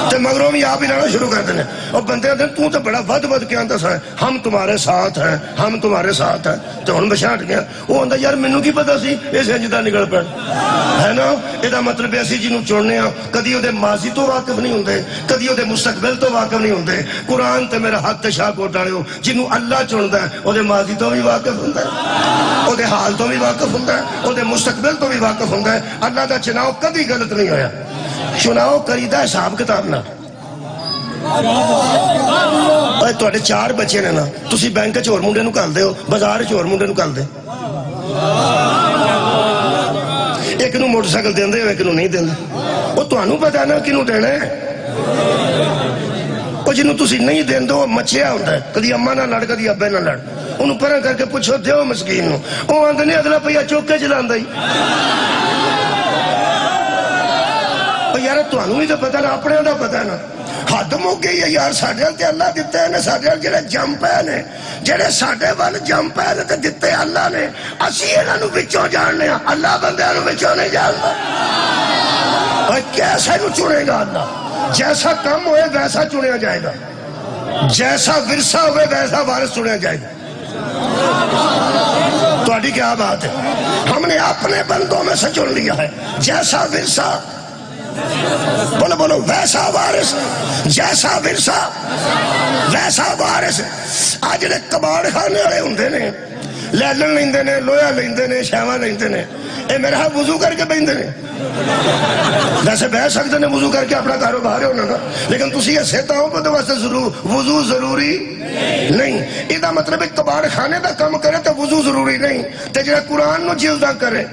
تے مگروں بھی آپ ہی لانا شروع کر دینے اور بندے آتے ہیں تو تے بڑا ود کے آندا سا ہم تمہارے ساتھ ہیں ہم تمہارے ساتھ ہیں تو ہن بچھاٹ گیا وہ آندا یار مینوں کی پتا سی اس انجدہ نکل پڑ ہے نا یہ مطلب اسی جنوں چننے ہاں کدی وہ ماضی تو واقف نہیں ہوندے کدی وہ مستقبل تو واقف نہیں ہوندے قرآن تے میرا حق تے شاہ کوٹ والے جنوں اللہ چندا ہے وہ ماضی تو بھی واقف ہوندا ہے وہ حال تو بھی واقف ہوندا ہے وہ مستقبل تو بھی واقف ہوندا ہے اللہ دا چناؤ کدی غلط نہیں ہویا چناؤ کریدا حساب کتاب نہ تواڈے 4 بچے نے نا تسی بینک چ ہور منڈے نوں گھلدے ہو بازار چ ہور منڈے نوں گھلدے ایک نوں موٹر سائیکل دیندے ہو ایک نوں نہیں دیندے وہ تانوں پتہ نا کینوں دینا ہے وہ جنوں تسی نہیں دیندے وہ مچھیا ہوندا ہے کدی اماں نال لڑ کدی ابے نال لڑ انہوں پرہ کر کے پوچھو دیو مسکین نوں وہ آندے نہیں اگلا پیا چوک کے چلاندا ہی یار تانوں بھی تو پتہ نا اپنے دا پتہ نا حد مک گئی ہے یار ساڈے تے اللہ دتے ہیں ساڈے جڑے جم پے نے جڑے ساڈے ول جم پے نے تے دتے اللہ نے اسی انہاں نوں وچوں جاننے ہاں اللہ بندیاں نوں وچوں نہیں جاندا اوے کیسے نوں چنے گا اللہ جیسا کم ہوئے ویسا چنیا جائے گا جیسا ورثہ ہوئے ویسا وارث چنیا جائے گا تواڈی کیا بات ہے ہم نے اپنے بندوں میں سے چن لیا ہے جیسا ورثہ بولو بولو ویسا وارث جیسا ورثہ ویسا وارث آج جڑے کباڑ خانے والے ہوندے نے لیلن لیندے نے لویا لیندے نے شیواں لیندے نے اے میرا ہاں وضو کر کے بیندے نے ویسے بہ سکتے نے وضو کر کے اپنا کاروبار ہونا نا لیکن تسی ایسے تو بدو واسطے وضو ضروری نہیں یہ مطلب کباڑ خانے دا کام کرے تو وضو ضروری نہیں تے جڑا قرآن نو جلدا کرے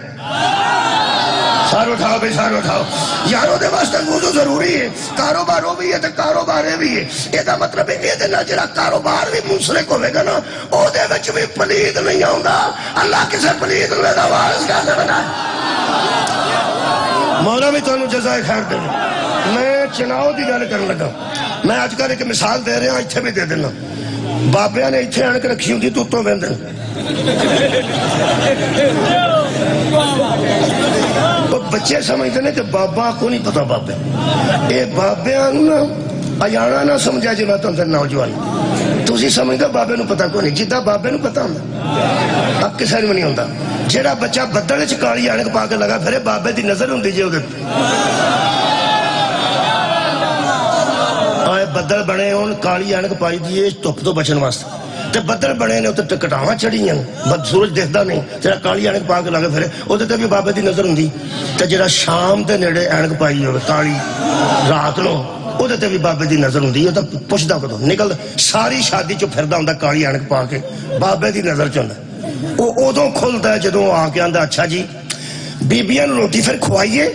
سارو اٹھاؤ بھائی سارو اٹھاؤ یارو دے واسطے وضو ضروری ہے کاروبار ہو بھی ہے تے کاروبار بھی ہے یہ مطلب ہے یہ جڑا کاروبار بھی منسلک ہوئے گا نا او دے وچ بھی پلید نہیں آؤں اللہ کسے پلید میں دا وارث کیسے بنا مولا بھی تانوں جزائے خیر دے میں چناؤ دی گل کرن لگا میں آج کل ایک مثال دے رہا اتھے بھی دے دینا بابیاں نے اتھے آن کے رکھی ہوندی تو اتوں ویندے بچے سمجھتے ہیں کہ بابا کو نہیں پتا بابے اے بابیاں نا ایانا نہ سمجھا جی میں تو اندر نوجوان تسی سمجھتا بابے نو پتا کو نہیں جدہ بابے نو پتا ہوں اب کسے نہیں ہوندہ جیڑا بچہ بدلے چ کالی آنک پا کے لگا پھرے بابے دی نظر ہوندی جی آئے بدل بنے ہون کالی آنک پائی دیئے تپ تو بچن واسطے تے بدل بنے نے تے کٹاواں چڑھی ہیں بد سورج دیکھدا نہیں جڑا کالی آنک پا کے لگا پھرے اودے تے بھی بابے دی نظر ہوندی تے جڑا شام دے نیڑے آنک پائی ہوے کالی رات نو اودے تے بھی بابے دی نظر ہوندی ہے تے پوچھدا کدوں نکل ساری شادی چ پھردا ہوندا کالی آنک پا کے بابے دی نظر چ ہوندا او اودوں کھلدا ہے جدوں آ کے آندا اچھا جی بیبیاں نوں روٹی پھر کھوائیے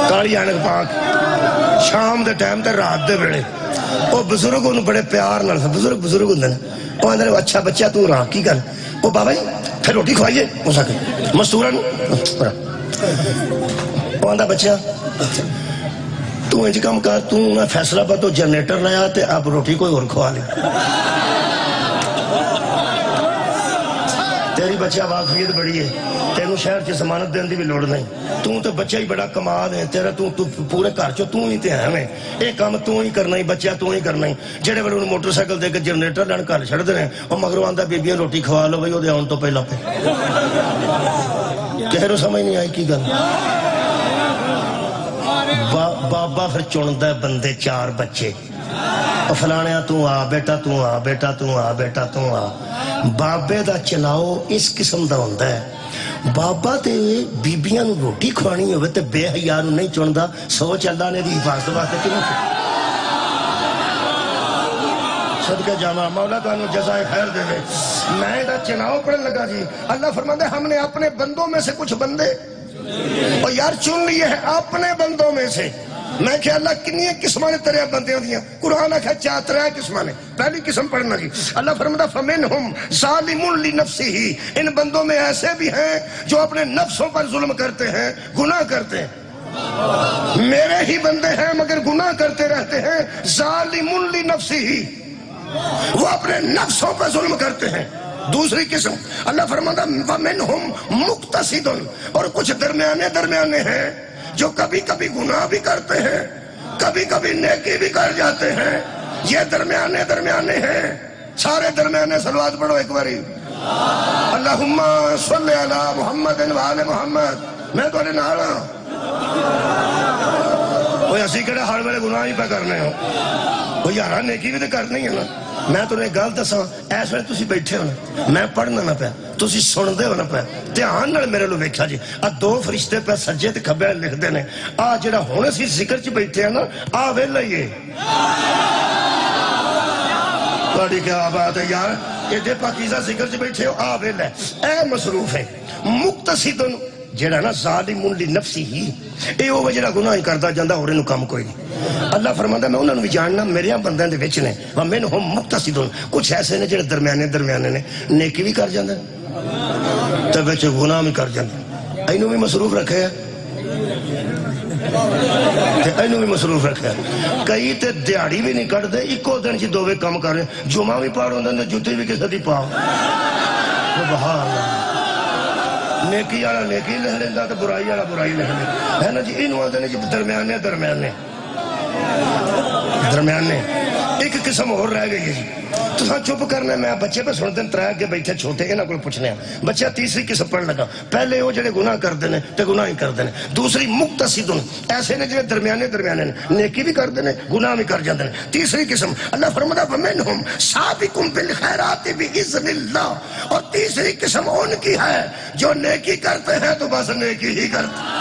کالی آنک پا کے شام دے ٹائم تے رات دے ویلے او بزرگ انہوں بڑے پیار نال بزرگ ہوندے نے او آندے نے اچھا بچہ تو راہ کی کر او بابا جی پھر روٹی کھوائیے اس کے مستورہ نو او آندا بچہ تو انج کام کر تو میں فیصلہ پا تو جنریٹر لایا تے اب روٹی کوئی اور کھوا لے تیری بچہ واقفیت بڑی ہے تینوں شہر چ ضمانت دین دی بھی لوڑ نہیں تو بچہ ہی بڑا کمال ہے تیرا تو پورے گھر چ تو ہی تے ہے میں اے کام تو ہی کرنا ہی بچہ تو ہی کرنا ہی جڑے ویلے انہوں موٹر سائیکل دے کے جنریٹر لین گھر چھڑ دے او مگروں آندا بیبیاں روٹی کھوا لو بھائی او دے آن تو پہلا پہ کہرو سمجھ نہیں آئی کی گل بابا پھر چندا ہے بندے 4 بچے فلانیا تو آ بیٹا تو آ بیٹا تو آ بیٹا تو آ بابے دا چناؤ اس قسم دا ہوندا ہے بابا تے بیبیاں نوں روٹی کھوانی ہوئے تے بے حیا نوں نہیں چندا سوچ اللہ نے دی حفاظت واسطے کیوں صدقہ جامع مولا تانوں جزائے خیر دے دے میں دا چناؤ پڑھن لگا جی اللہ فرماتا ہے ہم نے اپنے بندوں میں سے کچھ بندے اور یار چن لیے ہیں اپنے بندوں میں سے میں کہ اللہ کنی قسمہ نے ترے بندے دیا قرآن ہے 4 قسمہ نے پہلی قسم پڑھنا کی اللہ فرماتا فمنہم ظالم لنفسہ ان بندوں میں ایسے بھی ہیں جو اپنے نفسوں پر ظلم کرتے ہیں گناہ کرتے ہیں میرے ہی بندے ہیں مگر گناہ کرتے رہتے ہیں ظالم لنفسہ وہ اپنے نفسوں پر ظلم کرتے ہیں دوسری قسم اللہ فرماتا وَمِنْهُمْ مُقْتَصِدٌ، اور کچھ درمیانے ہیں جو کبھی کبھی گناہ بھی کرتے ہیں، کبھی کبھی نیکی بھی کر جاتے ہیں. یہ درمیانے ہیں. سارے درمیانے صلوات پڑھو ایک باری. اللہم صلی علی محمد وآل محمد. میں تو نال ہاں. کوئی اسی کہڑے ہر ویلے گناہ ہی پہ کرنے ہو. کوئی یارہ نیکی بھی تو کرنی ہے نا. میں تو ایک گل دساں، اس ویلے تسی بیٹھے ہو نا، میں پڑھنا نہ پیا، تسی سنتے ہو نہ پیا، دھیان نال میرے لو ویکھیا جی. دو فرشتے پہ سجے تے کھبے لکھدے نے. جڑا ہن اسی ذکر چ بیٹھے ہیں نا، ویلا ہی ہے. تہاڈی کیا بات ہے یار، ایڈے پاکیزہ ذکر چ بیٹھے ہو، ویلا ہے. اے مصروف ہے. مقتصد جڑا نا ظالم لنفسی ہی، اے وہ جڑا گناہ کردا جاندا اور اینوں کم کوئی نہیں. اللہ فرماندا میں انہاں نوں بھی جاننا، میرے بندیاں دے وچ نے. وَمِنْهُمْ مُقْتَصِدٌ، کچھ ایسے نے جڑے درمیانے نے، نیکی بھی کر جاندے تے وچ گناہ بھی کر جاندے. اینوں بھی مصروف رکھے تے اینوں بھی مصروف رکھے. کئی تے دیہڑی بھی نہیں کٹ دے، اکو دن چ دوویں کم کر رہے. جمعہ بھی پڑھ ہوندے تے جُتی بھی کسے دی پاؤ. سبحان اللہ. نیکی والا نیکی لکھ لینا تو برائی والا برائی لکھ لینا ہے نا جی. انہوں آتے ہیں جی درمیانے. ایک قسم اور رہ گئی ہے جی. تو چپ کرنا، میں بچے پہ سنتے ہیں، ترے کے بیٹھے چھوٹے انہاں کو پوچھنے ہیں. بچہ تیسری قسم پڑھ لگا. پہلے وہ جڑے گناہ کرتے ہیں تے گناہ ہی کرتے ہیں. دوسری مقتصد، ایسے نے جڑے درمیانے نے، نیکی بھی کرتے ہیں گناہ بھی کر جاتے ہیں. تیسری قسم اللہ فرماتا وَمِنْهُمْ سَابِقٌ بِالْخَيْرَاتِ بِإِذْنِ اللَّهِ، اور تیسری قسم ان کی ہے جو نیکی کرتے ہیں تو بس نیکی ہی کرتے ہیں،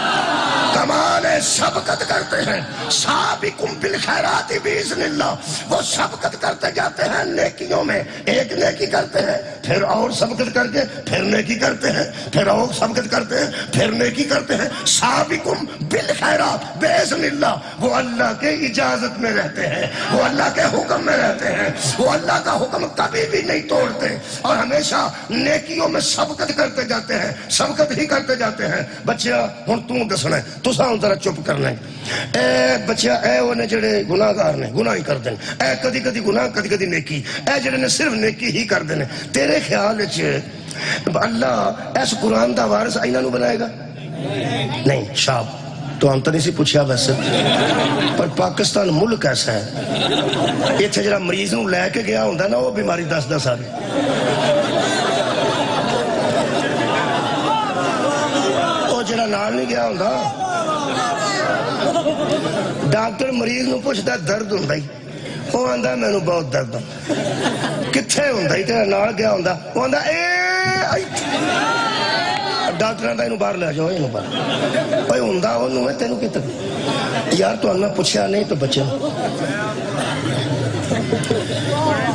کمال سبقت کرتے ہیں. سابقٌ بالخیرات باذن اللہ، وہ سبقت کرتے جاتے ہیں نیکیوں میں. ایک نیکی کرتے ہیں، پھر اور سبقت کر کے پھر نیکی کرتے ہیں، پھر اور سبقت کرتے ہیں، پھر نیکی کرتے ہیں. سابقٌ بالخیرات باذن اللہ، وہ اللہ کے اجازت میں رہتے ہیں، وہ اللہ کے حکم میں رہتے ہیں، وہ اللہ کا حکم کبھی بھی نہیں توڑتے اور ہمیشہ نیکیوں میں سبقت کرتے جاتے ہیں، سبقت ہی کرتے جاتے ہیں. بچہ ہن تو دسنا ہے، تساں ہن ذرا چپ کرنا ہے. اے بچہ اے وہ جڑے گناہگار نے، گناہ ہی کردے ہیں. اے کدی کدی گناہ کدی کدی نیکی. اے جڑے نے صرف نیکی ہی کردے ہیں. تیرے خیال وچ اللہ اس قرآن دا وارث انہاں نوں بنائے گا؟ نہیں. شاب تو ہم تو نہیں سی پوچھا ویسے، پر پاکستان ملک ایسا ہے، اتنے جڑا مریض نوں لے کے گیا ہوندا نا، وہ بیماری دسدا ساری. وہ جڑا نال نہیں گیا ہوندا، ڈاکٹر مریض نوں پوچھدا درد ہوندا ہی، وہ آندا مینوں بہت درد ہوندا. کتھے ہوندا ہی تیرا نال گیا ہوندا، وہ آندا ڈاکٹر دا انہوں باہر لے جاؤ، انہوں باہر بھائی ہوندا انہوں ہے تینوں کتنے یار. تو میں پوچھا نہیں تو بچے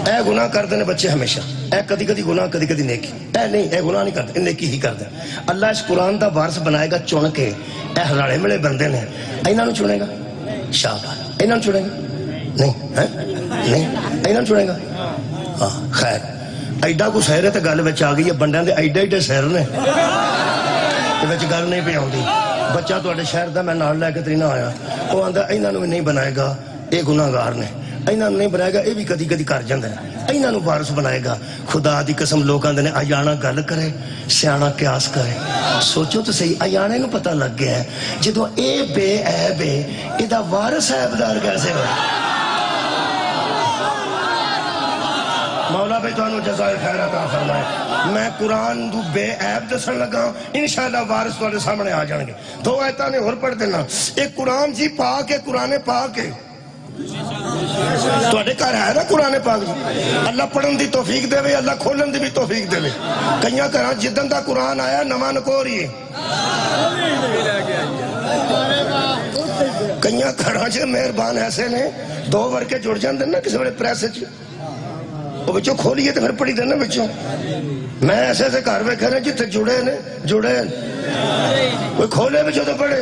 اے گناہ کرتے ہیں بچے ہمیشہ. اے کدی کدی گناہ کدی کدی نیکی. اے نہیں، اے گناہ نہیں کرتے، نیکی ہی کرتے. اللہ اس قرآن دا وارث بنائے گا چن کے. اے ہراڑے ملے بندے نے، انہاں نوں چنے گا. شاباش. انہاں نوں چنے گا؟ نہیں. انہاں نوں چنے گا؟ ہاں خیر. ایڈا کو سیر ہے تو گل بچ آ گئی ہے. بندیاں دے ایڈے ایڈے سیر نے، گل نہیں پہ آتی. بچہ تے شہر دا میں نال لے کے تری نہ آیا، وہ آتا انہوں نے بھی نہیں بنائے گا، یہ گناہگار نے. انہوں نے نہیں بنائے گا، یہ بھی کدی کدی کر جاندے ہیں. انہوں نے وارث بنائے گا. خدا دی قسم لوگ آندے نے ایانا گل کرے سیانا قیاس کرے. سوچو تو صحیح، ایانے نو پتہ لگ گیا ہے جدو اے بے عیب ہے، یہ وارث عیبدار کیسے ہو؟ مولا بھائی تانوں جزائے خیر عطا فرمائے. میں قرآن دو بے عیب دسن لگا، انشاءاللہ وارث تواڈے سامنے آ جان گے. دو آیتاں نے اور پڑھ دینا. ایک قرآن جی پاک ہے، قرآن پاک ہے. تواڈے گھر ہے نا قرآن پاک جی؟ اللہ پڑھن دی توفیق دے، اللہ کھولن دی بھی توفیق دے. کئیاں گھراں جدن دا قرآن آیا نواں نکور ہی ہے. کئیاں گھراں چ مہربان ایسے نے دو ورکے جڑ جاندے نا کسی ویلے پریس چ، وہ بچوں کھولیے تو پھر پڑھی دینا بچوں. میں ایسے ایسے گھر ویکھے نے جتنے جڑے کوئی کھولے بچوں تو پڑھے.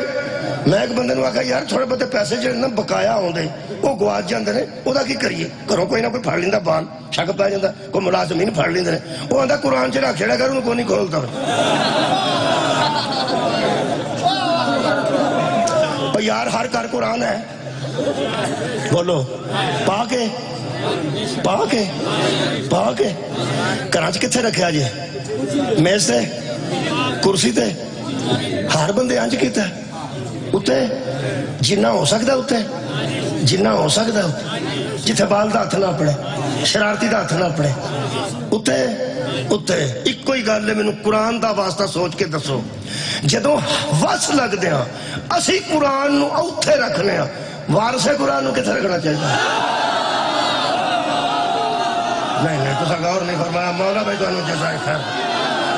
میں ایک بندے نے آخیا یار تھوڑے بہتے پیسے جڑے نا بقایا آتے وہ گواچ جاتے ہیں، وہ کی کریے؟ گھروں کوئی نہ کوئی پھڑ لینا، بال شک پی جاتا، کوئی ملازمین پھڑ لیندے نے. وہ آتا قرآن چ رکھ چھڑیا کر، انہوں کو نہیں کھولتا. یار ہر گھر قرآن ہے، بولو پا کے کراچ کتنے رکھا جی میز تے کرسی تے ہر بندے انج کیتا اتنے جنہ ہو سکتا اتنے جنہ ہو سکتا جتھے بال دا ہاتھ نہ پڑے شرارتی دا ہاتھ نہ پڑے اتنے ایک ہی گل ہے مینوں قرآن دا واسطہ سوچ کے دسو جدوں وس لگدے ہاں اسی قرآن نو اوتھے رکھنے ہاں وارث قرآن نو کتنے رکھنا چاہیے نہیں تو غور نہیں فرمایا مولا بھائی تو جزائے خیر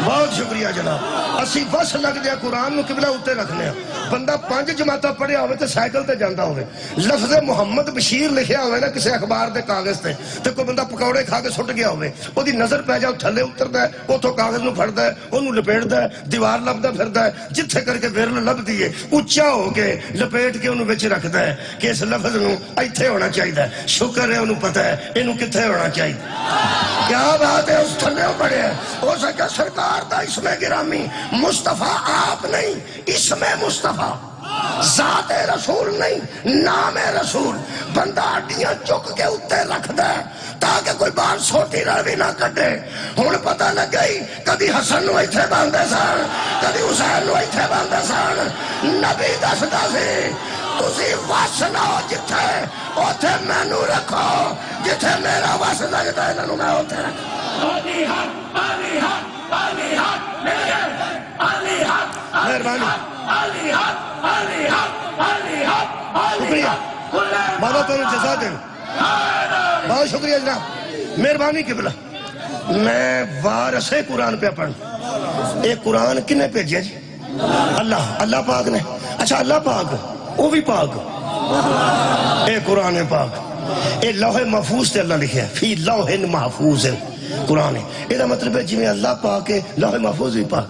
بہت شکریہ جناب اسی بس لگ دیا قرآن نو قبلہ اتے رکھنے ہیں بندہ 5 جماعتہ پڑھیا ہوئے تے سائیکل تے جاندہ ہوئے لفظ محمد بشیر لکھیا ہوئے نا کسی اخبار دے کاغذ تے تے کوئی بندہ پکوڑے کھا کے سٹ گیا ہوئے وہ دی نظر پہ جاؤ تھلے اتردا ہے اوتھوں کاغذ نو پھڑدا ہے اونوں لپیٹدا ہے دیوار لبدا پھردا ہے جتھے کر کے ورل لب دیے اونچا ہو کے لپیٹ کے اونوں وچ رکھدا ہے کہ اس لفظ نو ایتھے ہونا چاہیے شکر ہے اونوں پتہ ہے اینوں کتھے ہونا چاہیے کیا بات ہے اس تھلے پڑے ہیں ہو سکتا سرکار دا اسم گرامی مصطفیٰ آپ نہیں اسم مصطفیٰ ذات رسول نہیں نام رسول بندہ ہڈیاں چک کے اتنے رکھ دے تاکہ کوئی بار سوٹی روی نہ کٹے ہن پتہ لگ گئی کدی حسن نو ایتھے باندھے سن کدی حسین نو ایتھے باندھے سن نبی دسدا سی تسی وس لو جتھے اوتھے مینوں رکھو جتھے میرا وس لگدا ہے انہاں میں اوتھے رکھو مہربانی شکریہ بابا تو جزا دیں بہت شکریہ جناب مہربانی قبلہ میں وارث قرآن پہ پڑھ ایک قرآن کنے بھیجا جی اللہ پاک نے اچھا اللہ پاک وہ بھی پاک اے قرآن پاک اے لوح محفوظ تے اللہ لکھے فی لوح محفوظ قرآن ہے یہ مطلب ہے جی میں اللہ پاک ہے لوح محفوظ بھی پاک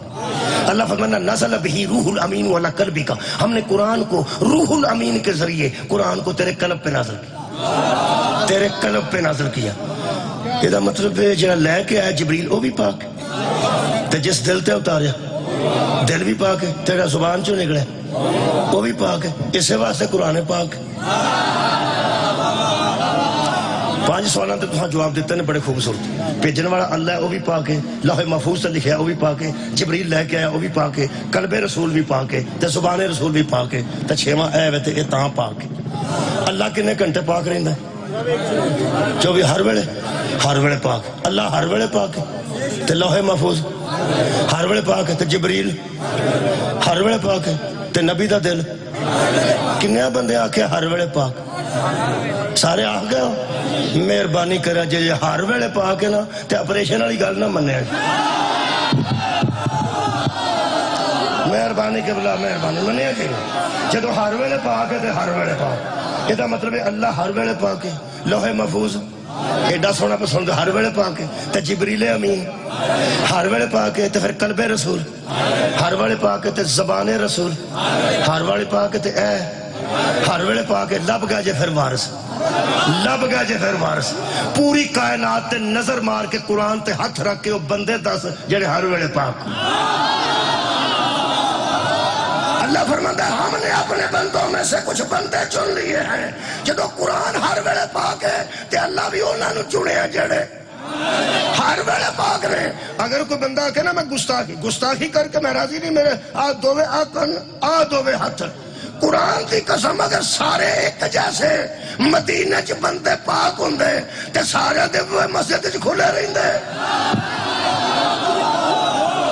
اللہ فرمانا نزل بہی روح الامین والا قلبی کا ہم نے قرآن کو روح الامین کے ذریعے قرآن کو تیرے قلب پہ نازل کیا تیرے قلب پہ نازل کیا یہ مطلب ہے جنہا لے کے آیا جبریل وہ بھی پاک تے جس دل تے اتاریا دل بھی پاک ہے تیرا زبان چو نکلے وہ بھی پاک ہے اسے واسطے قرآن پاک 5 سوالوں تے تہاں جواب دیتے ہیں بڑے خوبصورت بھیجن والا اللہ ہے وہ بھی پاک ہے لوح محفوظ تے لکھیا وہ بھی پاک ہے جبریل لے کے آیا وہ بھی پاک ہے قلب رسول بھی پاک ہے تے زبان رسول بھی پاک ہے تے 6واں اے وے تے اے تاں پاک ہے اللہ کنے گھنٹے پاک رہندا ہے جو بھی ہر ویلے پاک اللہ ہر ویلے پاک ہے تے لوح محفوظ ہر ویلے پاک ہے تے جبریل ہر ویلے پاک ہے تے نبی دا دل کنیا بندے آکھے ہر ویلے پاک سارے آ گئے ہو مہربانی کرا جے ہر ویلے پاک ہے نا تے آپریشن والی گل نہ مننے مہربانی قبلہ مہربانی منیا کہ جدو ہر ویلے پاک ہے تے ہر ویلے پاک یہ مطلب ہے اللہ ہر ویلے پاک ہے لوح محفوظ ایڈا سونا پسند ہر ویلے پاک ہے تے جبریل امین ہر ویلے پاک ہے تے پھر قلب رسول ہر ویلے پاک ہے تے زبان رسول ہر ویلے پاک ہے تے اے ہر ویلے پاک ہے لب گیا جے پھر وارث پوری کائنات تے نظر مار کے قرآن تے ہاتھ رکھ کے وہ بندے 10 جڑے ہر ویلے پاک اللہ فرماتا ہے ہم نے اپنے بندوں میں سے کچھ بندے چن لیے ہیں جدو قرآن ہر ویلے پاک ہے تے اللہ بھی انہوں نے چنے ہیں جڑے ہر ویلے پاک رہے اگر کوئی بندہ کہ نا میں گستاخی کر کے میں راضی نہیں میرے آ دوے ہاتھ قرآن کی قسم اگر سارے ایک جیسے مدینہ چ بندے پاک ہوندے تے سارے دے مسجد چ کھلے رہندے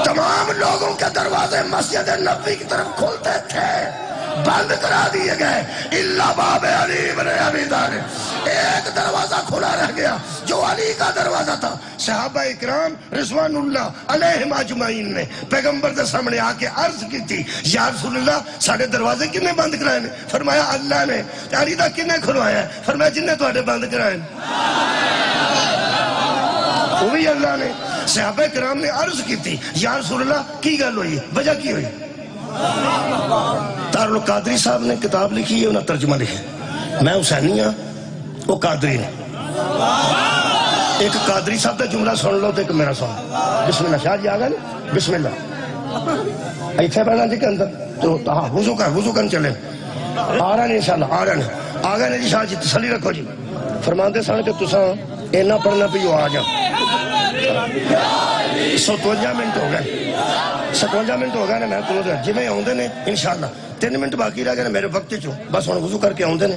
تمام لوگوں کے دروازے مسجد نبی کی طرف کھلتے تھے بند کرا دیے گئے اللہ باب علی بن ابی طالب ایک دروازہ کھلا رہ گیا جو علی کا دروازہ تھا صحابہ اکرام رضوان اللہ علیہم اجمعین نے پیغمبر کے سامنے آ کے عرض کی تھی یا رسول اللہ ساڑھے دروازے کنے بند کرائے نے فرمایا اللہ نے علی دا کنے کھلوایا ہے فرمایا جن نے توڑے بند کرائے وہی اللہ نے صحابہ اکرام نے عرض کی تھی یا رسول اللہ کی گل ہوئی وجہ کی ہوئی دارالقادری صاحب نے کتاب لکھی ہے انہوں نے ترجمہ لکھے میں حسینی ہاں وہ قادری نے ایک قادری صاحب کا جملہ سن لو تو ایک میرا سن بسم اللہ شاہ جی آگا نہیں بسم اللہ ایتھے پہنا جی کے اندر تو ہاں وضو کر چلے آ رہا نہیں انشاءاللہ آ رہا نہیں آ گئے جی شاہ جی تسلی رکھو جی فرماندے سن کہ تساں اینا پڑھنا پیو آ جا 57 منٹ ہو گئے 57 منٹ ہو گئے میں تنوں جی میں آؤندے نے انشاءاللہ 3 منٹ باقی رہ گئے میرے وقت چوں بس ہن وضو کر کے آؤندے نے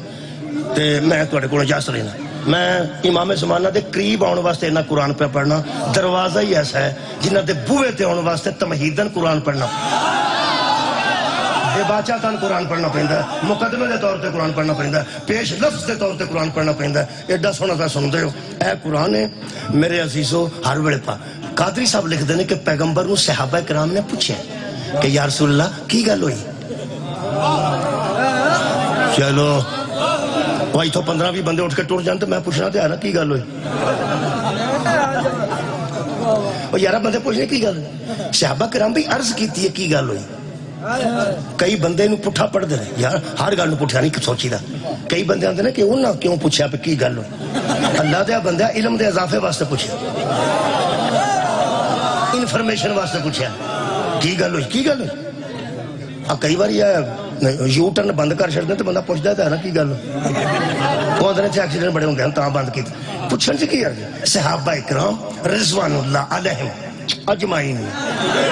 تے میں تواڈے کول اجازت لینا میں امام زمانہ دے قریب آن واسطے انہاں قرآن پہ پڑھنا دروازہ ہی ایسا ہے جنہاں دے بوئے تے آن واسطے تمہیدن قرآن پڑھنا بے باچا تن قرآن پڑھنا پہندا ہے مقدمے دے طور تے قرآن پڑھنا پہندا ہے پیش لفظ دے طور تے قرآن پڑھنا پہندا ہے ایڈا سونا تا سن دے ہو اے قرآن ہے میرے عزیزو ہر ویلے پا قادری صاحب لکھ دے نے کہ پیغمبر نو صحابہ کرام نے پوچھا کہ یا رسول اللہ کی گل ہوئی چلو وائی تو 15-20 بندے اٹھ کے ٹوٹ جان تو میں پوچھنا تے آنا کی گل ہوئی اور 11 بندے پوچھنے کی گل صحابہ کرام بھی عرض کیتی ہے کی گل ہوئی کئی بندے نو پٹھا پڑھ دے رہے یار ہر گل نو پٹھا نہیں سوچی دا کئی بندے آندے نے کہ انہاں کیوں پوچھا پہ کی گل ہوئی اللہ دے بندہ علم دے اضافے واسطے پوچھا انفارمیشن واسطے پوچھا کی گل ہوئی کئی بار یو ٹرن بند کر چھڑ دیں تو بندہ پوچھتا ہے نا کی گل وہ اندر ایکسیڈنٹ بڑے ہوں گے تاں بند کی پوچھن سے کی ہے صحابہ اکرام رضوان اللہ علیہم اجمعین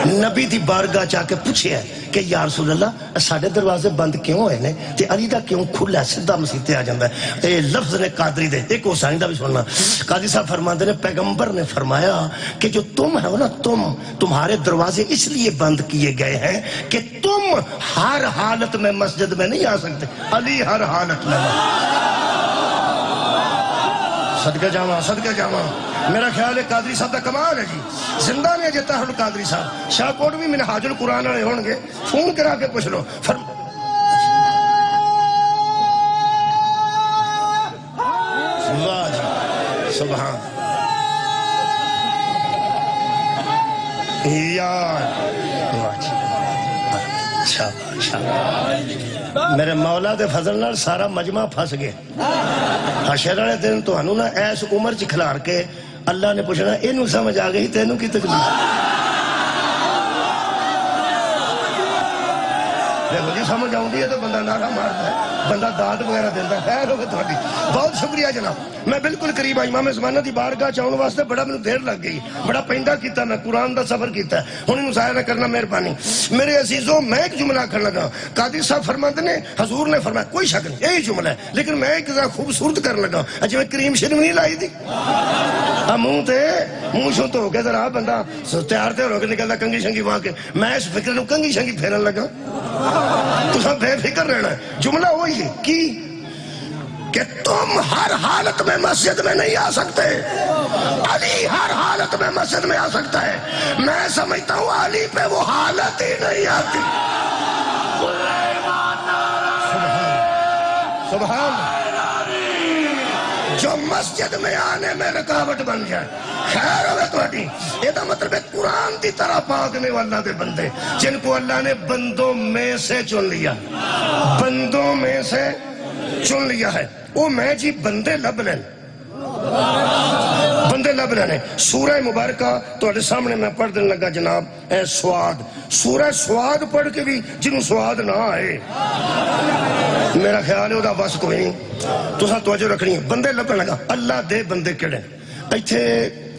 نبی دی بارگاہ چاہ کے پوچھے ہے کہ یا رسول اللہ ساڑھے دروازے بند کیوں ہوئے نے تے علی دا کیوں کھلا ہے صدہ مسیح آ جاندہ ہے اے لفظ نے قادری دے ایک حسین دا بھی سننا قادری صاحب فرماندے نے پیغمبر نے فرمایا کہ جو تم ہے نا تمہارے دروازے اس لیے بند کیے گئے ہیں کہ تم ہر حالت میں مسجد میں نہیں آ سکتے علی ہر حالت میں صدقہ جامعہ میرا خیال ہے قادری صاحب دا کمال ہے جی زندہ نہیں جتا ہے قادری صاحب شاہ کوٹ بھی منہاج القرآن والے ہون گے فون کرا کے پوچھ لو سبحان میرے مولا دے فضل نال سارا مجمع پھنس گئے حشر والے دن تو ہنو نا ایس عمر چ کھلار کے اللہ نے پوچھنا اینو سمجھ آ گئی تینوں کی تکلیف دیکھو جی سمجھ آؤں ہے تو بندہ نعرہ مارتا ہے بندہ داد وغیرہ دیتا ہے خیر ہوگا تھوڑی بہت شکریہ جناب میں بالکل قریب آئی امام زمانہ دی بارگاہ چاہوں واسطے بڑا میں دیر لگ گئی بڑا پہندا کیتا میں قرآن دا سفر کیتا ہے ہونی مظاہرہ کرنا مہربانی میرے عزیزوں میں ایک جملہ کر لگا قادری صاحب فرماتے نے حضور نے فرمایا کوئی شک نہیں یہی جملہ ہے لیکن میں ایک ذرا خوبصورت کر لگا اجی میں کریم شریف نہیں لائی دی منہ شو تو ہو کے ذرا بندہ تیار تیار ہو کے نکلتا کنگھی شنگھی وہاں کے میں اس فکر نو کنگھی شنگھی پھیرن لگا تو سب بے فکر رہنا ہے جملہ وہی ہے کی کہ تم ہر حالت میں مسجد میں نہیں آ سکتے علی ہر حالت میں مسجد میں آ سکتا ہے میں سمجھتا ہوں علی پہ وہ حالت ہی نہیں آتی سبحان جو مسجد میں آنے میں رکاوٹ بن جائے خیر ہوئے تو اٹھی یہ دا مطلب ہے قرآن دی طرح پاکنے والا دے بندے جن کو اللہ نے بندوں میں سے چن لیا بندوں میں سے چن لیا ہے وہ میں جی بندے لب لین بندے لب لینے سورہ مبارکہ تو اڈے سامنے میں پڑھ دن لگا جناب اے سواد سورہ سواد پڑھ کے بھی جنہوں سواد نہ آئے میرا خیال ہے وہ دا بس کوئی نہیں تو ساں توجہ رکھنی ہے بندے لب لگا اللہ دے بندے کڑے ایتھے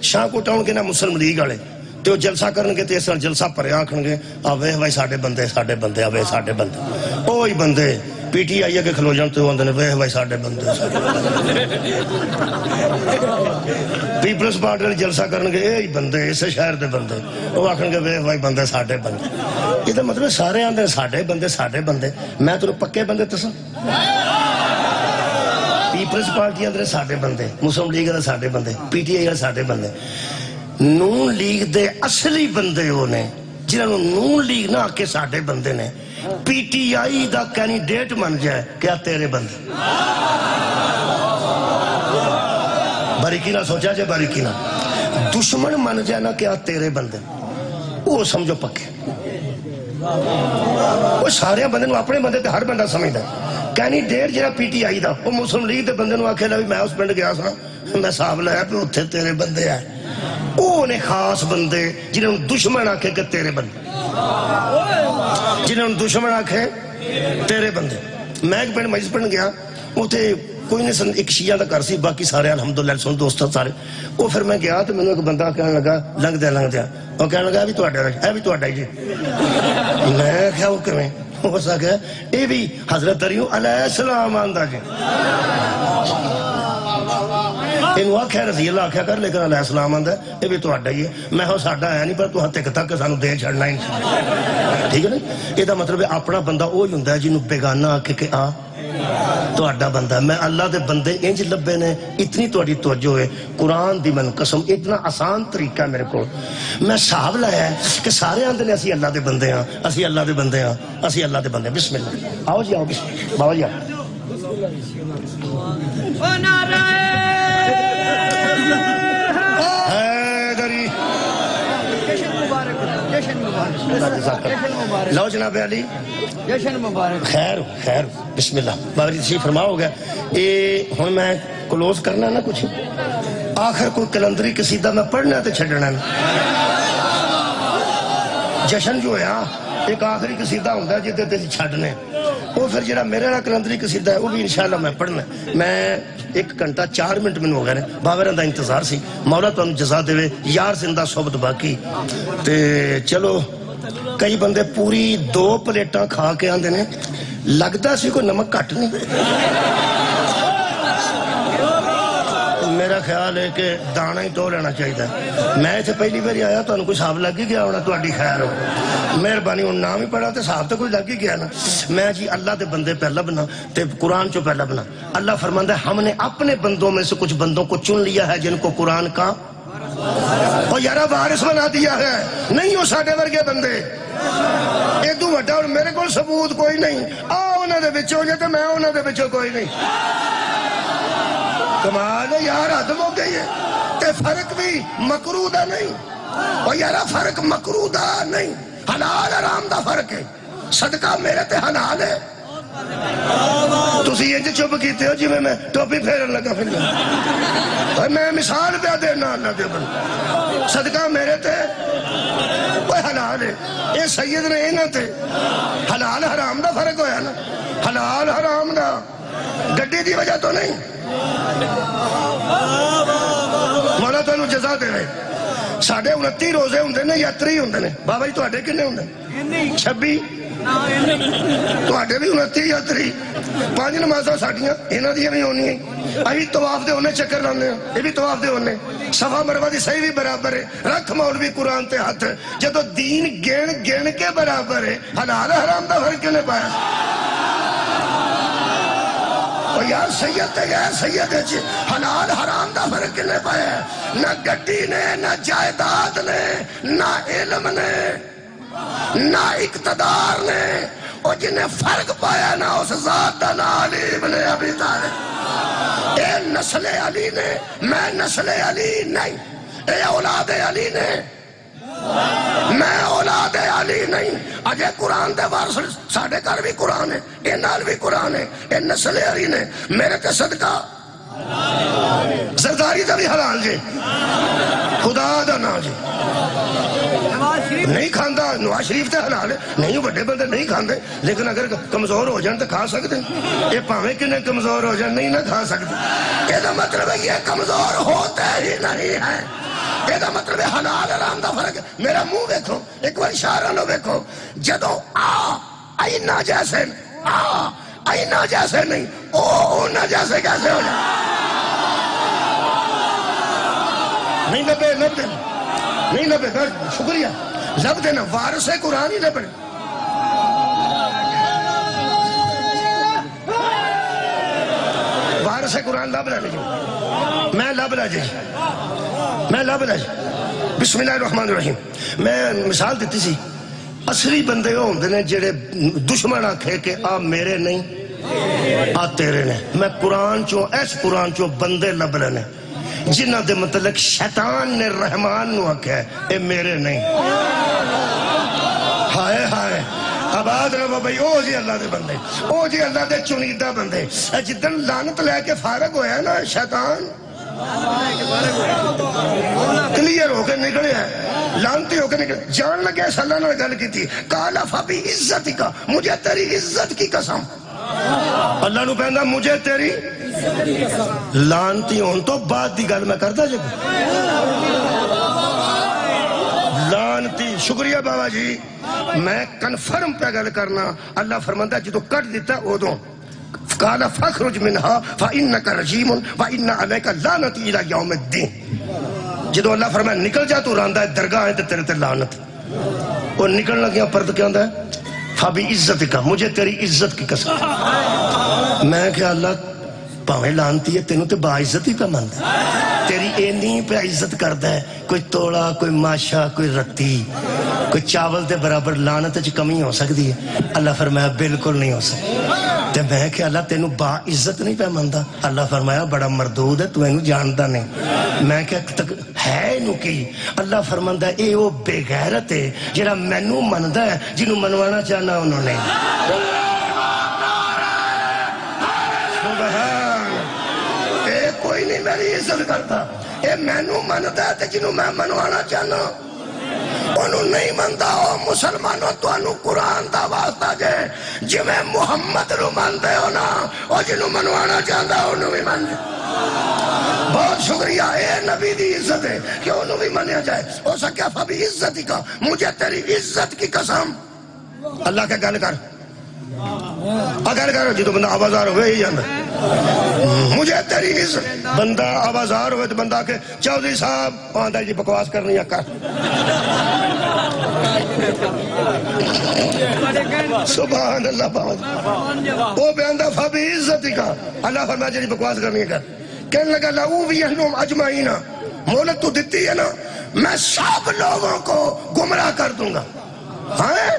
شاہ کو ٹاؤن کے نا مسلم لیگ آلے تو جلسہ کرن گے تو اس طرح جلسہ پرے آکھن گے آوے بھائی ساڑھے بندے آوے ساڑھے بندے اوہی بندے پی ٹی آئی کے کھلو جان تو اندر وے بھائی ساڑھے بندے پیپلز پارٹی نے جلسہ کرن گے اے بندے اسے شہر دے بندے وہ آکھن گے وے بھائی بندے ساڑھے بندے یہ تو مطلب سارے آندے ساڑھے بندے میں تو پکے بندے تسا پیپلز پارٹی اندر ساڑھے بندے مسلم لیگ اندر ساڑھے بندے پی ٹی آئی اندر ساڑھے بندے نون لیگ دے اصلی بندے ہونے جنہوں نون لیگ نہ آکے ساڑھے بندے نے P T I the candidate من جائے کیا تیرے بندے باریکی نہ سوچا جائے باریکی نہ دشمن من جائے نا کیا تیرے بندے وہ سمجھو پکے وہ سارے بندے اپنے بندے تے ہر بندہ سمجھتا ہے کینڈیڈیٹ جنہا پی ٹی آئی دا وہ مسلم لیگ دے بندے آکھے لگی میں اس پنڈ گیا سا میں صاحب لیا پہ اتھے تیرے بندے آئے وہ نے خاص بندے جنہوں دشمن آکھے کہ تیرے بندے جنہوں دشمن آکھے تیرے بندے میں ایک پنڈ مجلس پڑھن گیا اتنے کوئی نہیں سن، ایک شیعہ دا گھر سی، باقی سارے الحمدللہ سن دوست سارے. وہ پھر میں گیا تو مینوں ایک بندہ کہنے لگا لنگدیا وہ کہنے لگا اے بھی تہاڈا ہی جی. میں کیا وہ کیویں ہو سکا؟ یہ بھی حضرت علی علیہ السلام آندا جی. اینو آکھیا رضی اللہ آکھیا کر، لیکن علیہ السلام آندا یہ بھی تہاڈا ہی ہے. میں ہو ساڈا ہے نہیں پر تو تک تک سانو دے چھڑنا ہی. ٹھیک ہے نا؟ یہ مطلب ہے اپنا بندہ وہی ہوندا ہے جنوں بیگانہ آکھے کہ آ تہاڈا بندہ. میں اللہ دے بندے انج لبے نے، اتنی تہاڈی توجہ ہے. قرآن دی من قسم اتنا آسان طریقہ میرے کو، میں حساب لایا ہے کہ سارے آندے نے اسی اللہ دے بندے ہاں، اسی اللہ دے بندے ہاں، اسی اللہ دے بندے. بسم اللہ. آؤ جی آؤ بابا جی آؤ. لو جناب علی جشن مبارک. خیر خیر. بسم اللہ. بابا جی تشریف فرما. ہو گیا یہ ہوں میں کلوز کرنا نا کچھ آخر کوئی کلندری قصیدہ میں پڑھنا تے چھڈنا. جشن جو ہے ایک آخری قصیدہ ہوتا ہے جہدے تے چھڈنے، وہ پھر جڑا میرے والا کلندری قصیدہ ہے وہ بھی انشاءاللہ میں پڑھنا. میں 1 گھنٹہ 4 منٹ میں ہو گئے باوراں دا انتظار سی. مولا تانوں جزا دے یار زندہ صحبت باقی. تے چلو کئی بندے پوری 2 پلیٹاں کھا کے آندے نے لگتا سی کوئی نمک گھٹ نہیں. میرا خیال ہے کہ دانا ہی تو لینا چاہیے. میں اتنے پہلی باری آیا تو کوئی صاحب لگ ہی گیا ہونا. تہاڈی خیر ہو مہربانی. ہوں نام ہی پڑھا تو صاحب تو کوئی لگ ہی گیا نا. میں جی اللہ دے بندے پہلا بنا تے قرآن چو پہلا بنا. اللہ فرماندا ہے ہم نے اپنے بندوں میں سے کچھ بندوں کو چن لیا ہے جن کو قرآن کا اور یارہ وارث بنا دیا ہے. نہیں ہو ساڈے ورگے بندے ادو وڈا. اور میرے کو ثبوت کوئی نہیں. انہاں دے وچوں جے تے میں انہاں دے وچوں کوئی نہیں. کمال ہے یار، حد ہو گئی ہے. تے فرق بھی مکروہ دا نہیں. اور یارہ فرق مکروہ دا نہیں، حلال حرام دا فرق ہے. صدقہ میرے تے حلال ہے. تسی یہ چپ کیتے ہو جی میں ٹوپی پھیرن لگا. پھر میں مثال پہ دینا اللہ دے بندے. صدقہ میرے تے کوئی حلال ہے. یہ سید نے انہاں تے حلال حرام دا فرق ہویا نا. حلال حرام دا گڈی دی وجہ تو نہیں. مولا تانوں جزا دے. ساڑھے 29 روزے ہوندے نے یا 30 ہوندے نے؟ بابا جی تہاڈے کنے ہوندے؟ 26. تہاڈے بھی 29 یا 30. 5 نمازاں ساڈیاں انہاں دیاں بھی ہونیاں. اسی طواف دے ہونے چکر لاندے ہیں، یہ بھی طواف دے ہونے. صفا مروہ دی صحیح بھی برابر ہے. رکھ مولوی قرآن تے ہاتھ جدو دین گن کے برابر ہے. حلال حرام دا فرق کنے پایا؟ اور یار سید تے غیر سید ہے حلال حرام دا فرق کنے پایا ہے؟ نہ گڈی نے، نہ جائیداد نے، نہ علم نے، نہ اقتدار نے. اور جنہیں فرق پایا نہ اس ذات دا، نہ علی ابن ابی طالب. اے نسل علی نے، میں نسل علی نہیں. اے اولاد علی نے، میں اولاد علی نہیں. اجے قرآن دے وارث ساڈے گھر بھی قرآن ہے، اے نال بھی قرآن ہے. اے نسل علی نے. میرے تے صدقہ زرداری دا بھی حلال جی. خدا دا نا جی نہیں کھاندا. نواز شریف تے حلال ہے نہیں، بڑے بندے نہیں کھاندے. لیکن اگر کمزور ہو جان تو کھا سکتے. یہ پاویں کنے کمزور ہو جان نہیں نہ کھا سکتے. یہ مطلب ہے یہ کمزور ہوتا ہی نہیں ہے. یہ مطلب ہے حلال حرام دا فرق ہے. میرا منہ دیکھو ایک بار اشارہ نو دیکھو. جدو آئینہ جیسے آئینہ جیسے نہیں اونا جیسے کیسے ہو جائے؟ نہیں لبے نہیں لبے. شکریہ لب دینا. وارث قرآن ہی لبے. وارث قرآن لب لے لیجیے. میں لب لے جی میں لب لے جی. بسم اللہ الرحمن الرحیم. میں مثال دیتی سی. اصلی بندے ہوندے نے جڑے دشمن آکھے کہ آ میرے نہیں آ تیرے نے. میں قرآن چوں ایس قرآن چوں بندے لب لینے جنہ دے متعلق شیطان نے رحمان نو آکھا ہے اے میرے نہیں. ہائے ہائے آباد رہو بھائی. او جی اللہ دے بندے، او جی اللہ دے چنیدہ بندے. جدن لعنت لے کے فارغ ہویا نا شیطان کلیئر ہو کے نکلے ہیں، لانتی ہو کے نکلے. جان لگے اس اللہ نے گل کی تھی. کالا فبی عزت کا، مجھے تیری عزت کی قسم اللہ نو پہندا مجھے تیری لانتی ہون تو بعد دی گل میں کردا جے لانتی شکریہ بابا جی میں کنفرم پہ گل کرنا اللہ فرماندا جدو کٹ دیتا ادوں قال فاخرج منها فانك رجيم وان عليك لعنتي الى يوم الدين جدو اللہ فرمایا نکل جا تو راندا ہے درگاہ ہے تے تیرے تے لعنت اور نکلنا کیا پرد کیا ہوندا ہے فبی عزت کا مجھے تیری عزت کی قسم میں کہ اللہ پاویں لانتی ہے تینوں تے با عزت ہی پہ مندا تیری اینی پہ عزت کردا ہے کوئی توڑا کوئی ماشا کوئی رتی کوئی چاول دے برابر لعنت وچ کمی ہو سکتی ہے اللہ فرمایا بالکل نہیں ہو سکتی تے میں کہ اللہ تینوں با عزت نہیں پہ مندا اللہ فرمایا بڑا مردود ہے تو اینو جاندا نہیں میں کہ ہے اینو کی اللہ فرماندا اے او بے غیرت ہے جڑا مینوں مندا ہے جنوں منوانا چاہنا انہوں نے کوئی نہیں میری عزت کرتا اے مینوں مندا ہے تے جنوں میں منوانا چاہنا انہوں نہیں مندا ہو مسلمانوں تو انہوں قرآن دا واسطہ جے جی میں محمد رو مندے ہو نا اور جنہوں منوانا چاہتا انہوں بھی مندے بہت شکریہ اے نبی دی عزت ہے کہ انہوں بھی منیا جائے ہو سکیا فبی عزتی کا مجھے تیری عزت کی قسم اللہ کے گل کر اگر کرو جی تو بندہ آوازار ہوئے ہی جاندہ مجھے تیری عزت بندہ آوازار ہوئے تو بندہ کہ چودھری صاحب آندہ جی بکواس کرنی ہے کر سبحان اللہ باوجہ وہ بیاندہ فبی عزتی کا اللہ فرمایا جی بکواس کرنی ہے کر کہنے لگا لہو بھی اہنم اجمعینہ مولت تو دیتی ہے نا میں سب لوگوں کو گمراہ کر دوں گا ہاں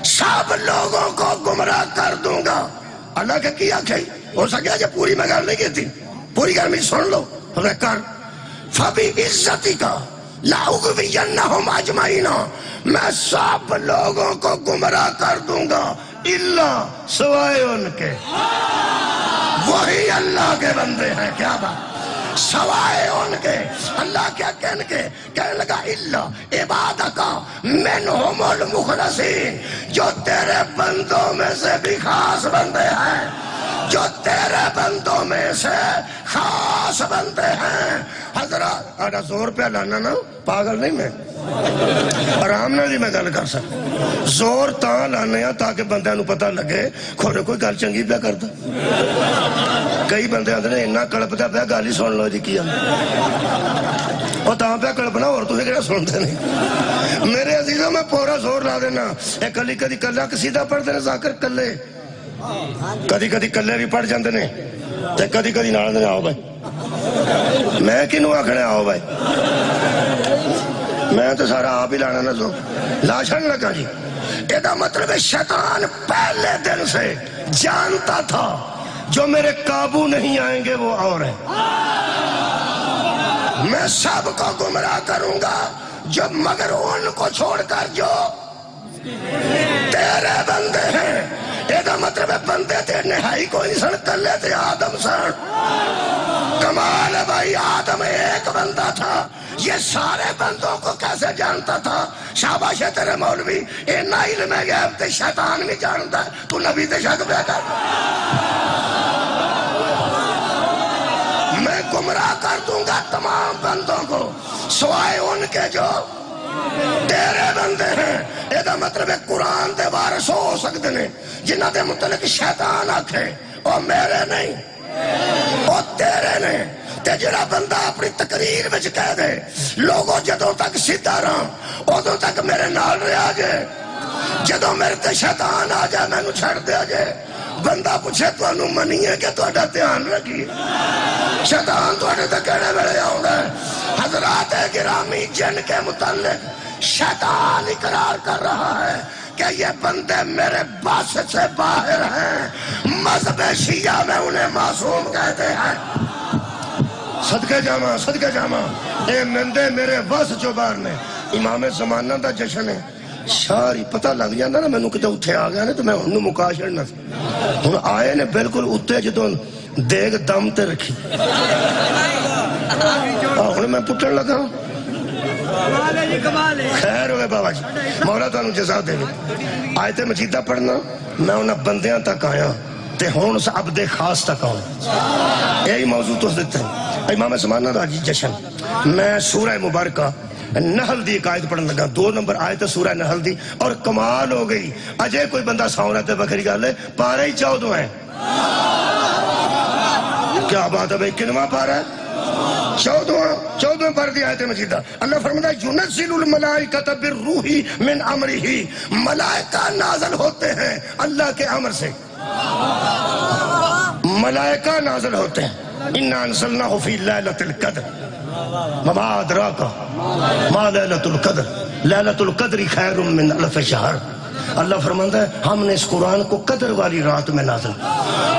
سب لوگوں کو گمراہ کر دوں گا اللہ کا کیا کہی ہو سکیا جب پوری میں گل نہیں کہتی پوری گل میں سن لو ہم نے کر فبی عزتی کا لَأُغْوِيَنَّهُمْ أَجْمَعِينَ میں سب لوگوں کو گمراہ کر دوں گا اللہ سوائے ان کے وہی اللہ کے بندے ہیں کیا بات سوائے ان کے اللہ کیا کہنے لگا اللہ عبادکا منہم المخلصین جو تیرے بندوں میں سے بھی خاص بندے ہیں جو تیرے بندوں میں سے خاص بندے ہیں حضرات آڑا زور پہ لانا نا پاگل نہیں میں آرام نہ دی میں گل کر سکتا زور تاں لانے ہیں تاکہ بندے نو پتہ لگے کھوڑے کوئی گل چنگی پہ کرتا کئی بندے آتے ہیں انہا کڑپتا پہ گالی سن لو جی کیا اور تاں پہ کڑپنا اور تو کیا سنتے نہیں میرے عزیزوں میں پورا زور لا دینا ایک کلی کدی کلہ کسیدہ پڑھ دینا ذاکر کلے کدی کدی کلے بھی پڑھ جاندے نے تے کدی کدی نال دے آؤ بھائی میں کنوں آکھنے آؤ بھائی میں تو سارا آپ ہی لانا نہ زور لاشن لگا جی ایدہ مطلب شیطان پہلے دن سے جانتا تھا جو میرے قابو نہیں آئیں گے وہ اور ہیں میں سب کو گمراہ کروں گا جو مگر ان کو چھوڑ کر جو تیرے بندے ہیں ایدہ مطلب بندے تھے نہائی کو انسان کر لیتے آدم سن کمال ہے بھائی آدم ایک بندہ تھا یہ سارے بندوں کو کیسے جانتا تھا شاباش ہے تیرے مولوی اینا علم ہے غیب تے شیطان بھی جانتا ہے تو نبی تے شک بے کر میں گمراہ کر دوں گا تمام بندوں کو سوائے ان کے جو تیرے بندے ہیں ایدہ مطلب قرآن دے وارث ہو سکتے ہیں جنہ دے متعلق شیطان آکھے اور میرے نہیں اور تیرے نہیں تے جڑا بندہ اپنی تقریر وچ کہہ دے لوگوں جدوں تک سیدھا رہا ادوں تک میرے نال رہا جائے جدوں میرے تے شیطان آ جائے میں نو چھڑ دیا جائے بندہ پوچھے تو انو منی ہے کہ تو اڈا دھیان رکھی شیطان تو اڈے تک کہنے میرے آؤں ہے حضرات گرامی جن کے متعلق شیطان اقرار کر رہا ہے کہ یہ بندے میرے بس سے باہر ہیں مذہب شیعہ میں انہیں معصوم کہتے ہیں صدقے جامع اے مندے میرے بس جو باہر نے امام زمانہ دا جشن ہے ساری پتہ لگ جاندہ نا میں نو کتے اٹھے آگیا نے تو میں انہوں مکاشر نہ ہوں آئے نے بالکل اٹھے جدوں دیکھ دم تے رکھی ہوں میں پٹھن لگا خیر ہوئے بابا جی مولا تو انہوں جزا دے گی آیت مجیدہ پڑھنا میں انہوں بندیاں تک آیا تے ہون اس عبد خاص تک آؤں. یہی موضوع تو دیتے ہیں امام زمانہ دا جشن. میں سورہ مبارکہ نحل دی ایک آیت پڑھن لگا. 2 نمبر آیت سورہ نحل دی اور کمال ہو گئی. اجے کوئی بندہ ساؤں رہتے بکری گا لے پارے ہی 14 ہیں. کیا بات ہے بھئی کنواں پارا ہے 14 پر دی آیت مجیدہ. اللہ فرماتا ہے یُنَزِّلُ الْمَلَائِکَةَ بِالرُّوحِ مِنْ أَمْرِهِ. ملائکہ نازل ہوتے ہیں اللہ کے امر سے. ملائکہ نازل ہوتے ہیں. اِنَّا أَنزَلْنَاهُ فِي لَيْلَةِ الْقَدْرِ وَمَا أَدْرَاكَ مَا لَيْلَةُ الْقَدْرِ لَيْلَةُ الْقَدْرِ خَيْرٌ مِّنْ أَلْفِ شَهْرٍ. اللہ فرماتا ہے ہم نے اس قرآن کو قدر والی رات میں نازل.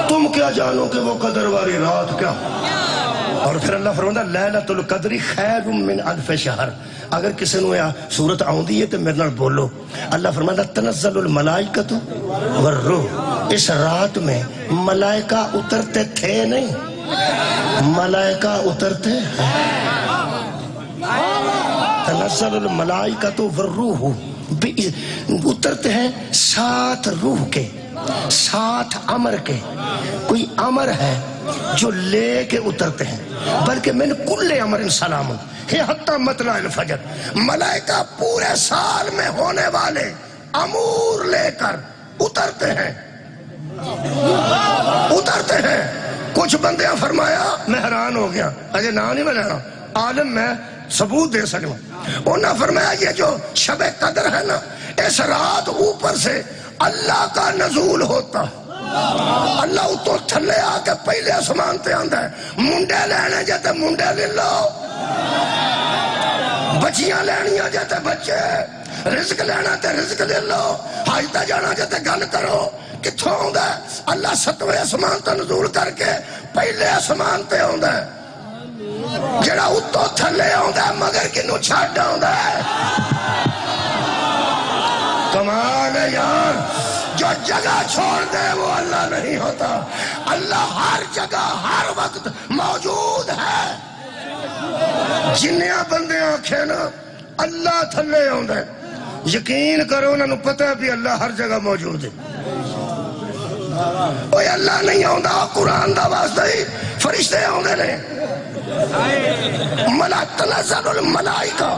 تم کیا جانو کہ وہ قدر والی رات کیا. اور پھر اللہ فرماتا ہے لیلۃ القدر خیر من الف شہر. اگر کسی نے سورت آؤندی ہے تو میرے نال بولو. اللہ فرماتا ہے تنزل الملائکۃ والروح. اس رات میں ملائکہ اترتے تھے نہیں ملائکہ اترتے ہیں. تنزل الملائکۃ والروح اترتے ہیں ساتھ روح کے ساتھ امر کے. کوئی امر ہے جو لے کے اترتے ہیں بلکہ من کل امر سلام ہے حتی مطلع الفجر. ملائکہ پورے سال میں ہونے والے امور لے کر اترتے ہیں. کچھ بندیاں فرمایا میں حیران ہو گیا. اجے نا نہیں میں لینا عالم میں ثبوت دے سکنا. انہوں نے فرمایا یہ جو شب قدر ہے نا اس رات اوپر سے اللہ کا نزول ہوتا. اللہ اتو تھلے آ کے پہلے آسمان تے آندا ہے. منڈے لینے جاتے منڈے لے لو بچیاں لینیاں جاتے بچے. رزق لینا تے رزق لے لو. حاجتہ جانا جاتے گل کرو. کتھوں آندا ہے اللہ 7ویں آسمان تے نزول کر کے پہلے آسمان تے آندا ہے. جڑا اتو تھلے آندا ہے مگر کنوں چھڈ آندا ہے. کمال ہے یار. جو جگہ چھوڑ دے وہ اللہ نہیں ہوتا. اللہ ہر جگہ ہر وقت موجود ہے. جنیاں بندے آنکھیں نا اللہ تھلے آندا ہے یقین کرو انہوں پتہ ہے بھی اللہ ہر جگہ موجود ہے. کوئی اللہ نہیں آندا قرآن دا واسطہ ہی فرشتے آندے نے. تنزل الملائکہ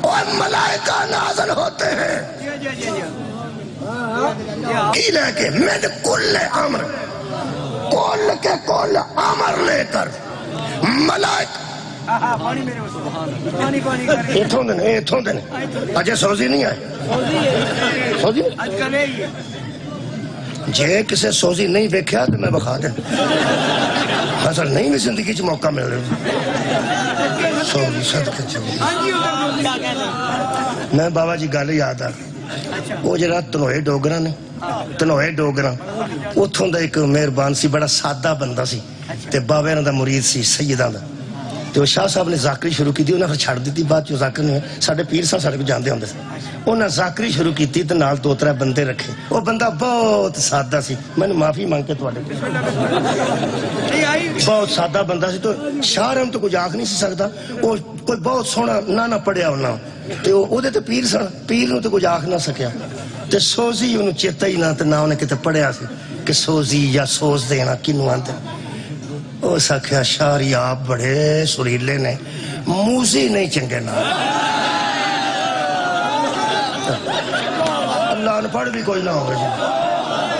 اور ملائکہ نازل ہوتے ہیں کی لے کے من کل امر کل کے کل امر لے کر ملائکہ ایتھوں دن اجے سوزی نہیں آئے. سوزی جے کسے سوزی نہیں دیکھا تو میں بخا دیں اصل نہیں بھی زندگی چ موقع مل رہا. سوزی صدقے چلی میں بابا جی گل یاد آ وہ جڑا تنوئے ڈوگرا نے تنوئے ڈوگرا اتھوں دا ایک مہربان سی بڑا سادہ بندہ سی تے بابے دا مرید سی سیداں دا. تو شاہ صاحب نے ذاکری شروع کی تھی انہیں پھر چھڑ دیتی. بعد جو ذاکر نہیں ہے ساڑھے پیر صاحب ساڑھے کو جاندے ہوندے سے انہیں ذاکری شروع کی تھی تو نال 2-3 بندے رکھے. وہ بندہ بہت سادہ سی. میں نے معافی مانگ کے توڑے بہت سادہ بندہ سی. تو شاہ رحم تو کچھ آنکھ نہیں سی سکتا. وہ کوئی بہت سونا نہ پڑھیا ہونا تو وہ دے تو پیر سن پیر نو تو کچھ آنکھ نہ سکیا. تو سوزی انہوں چیتا ہی نہ تو نہ انہیں کتے پڑھیا سی کہ سوزی یا سوز دینا کنو آنتے. وہ سکھیا شاری آپ بڑے سریلے نے موزی نہیں چنگے نا. اللہ ان پڑھ بھی کوئی نہ ہوگا جی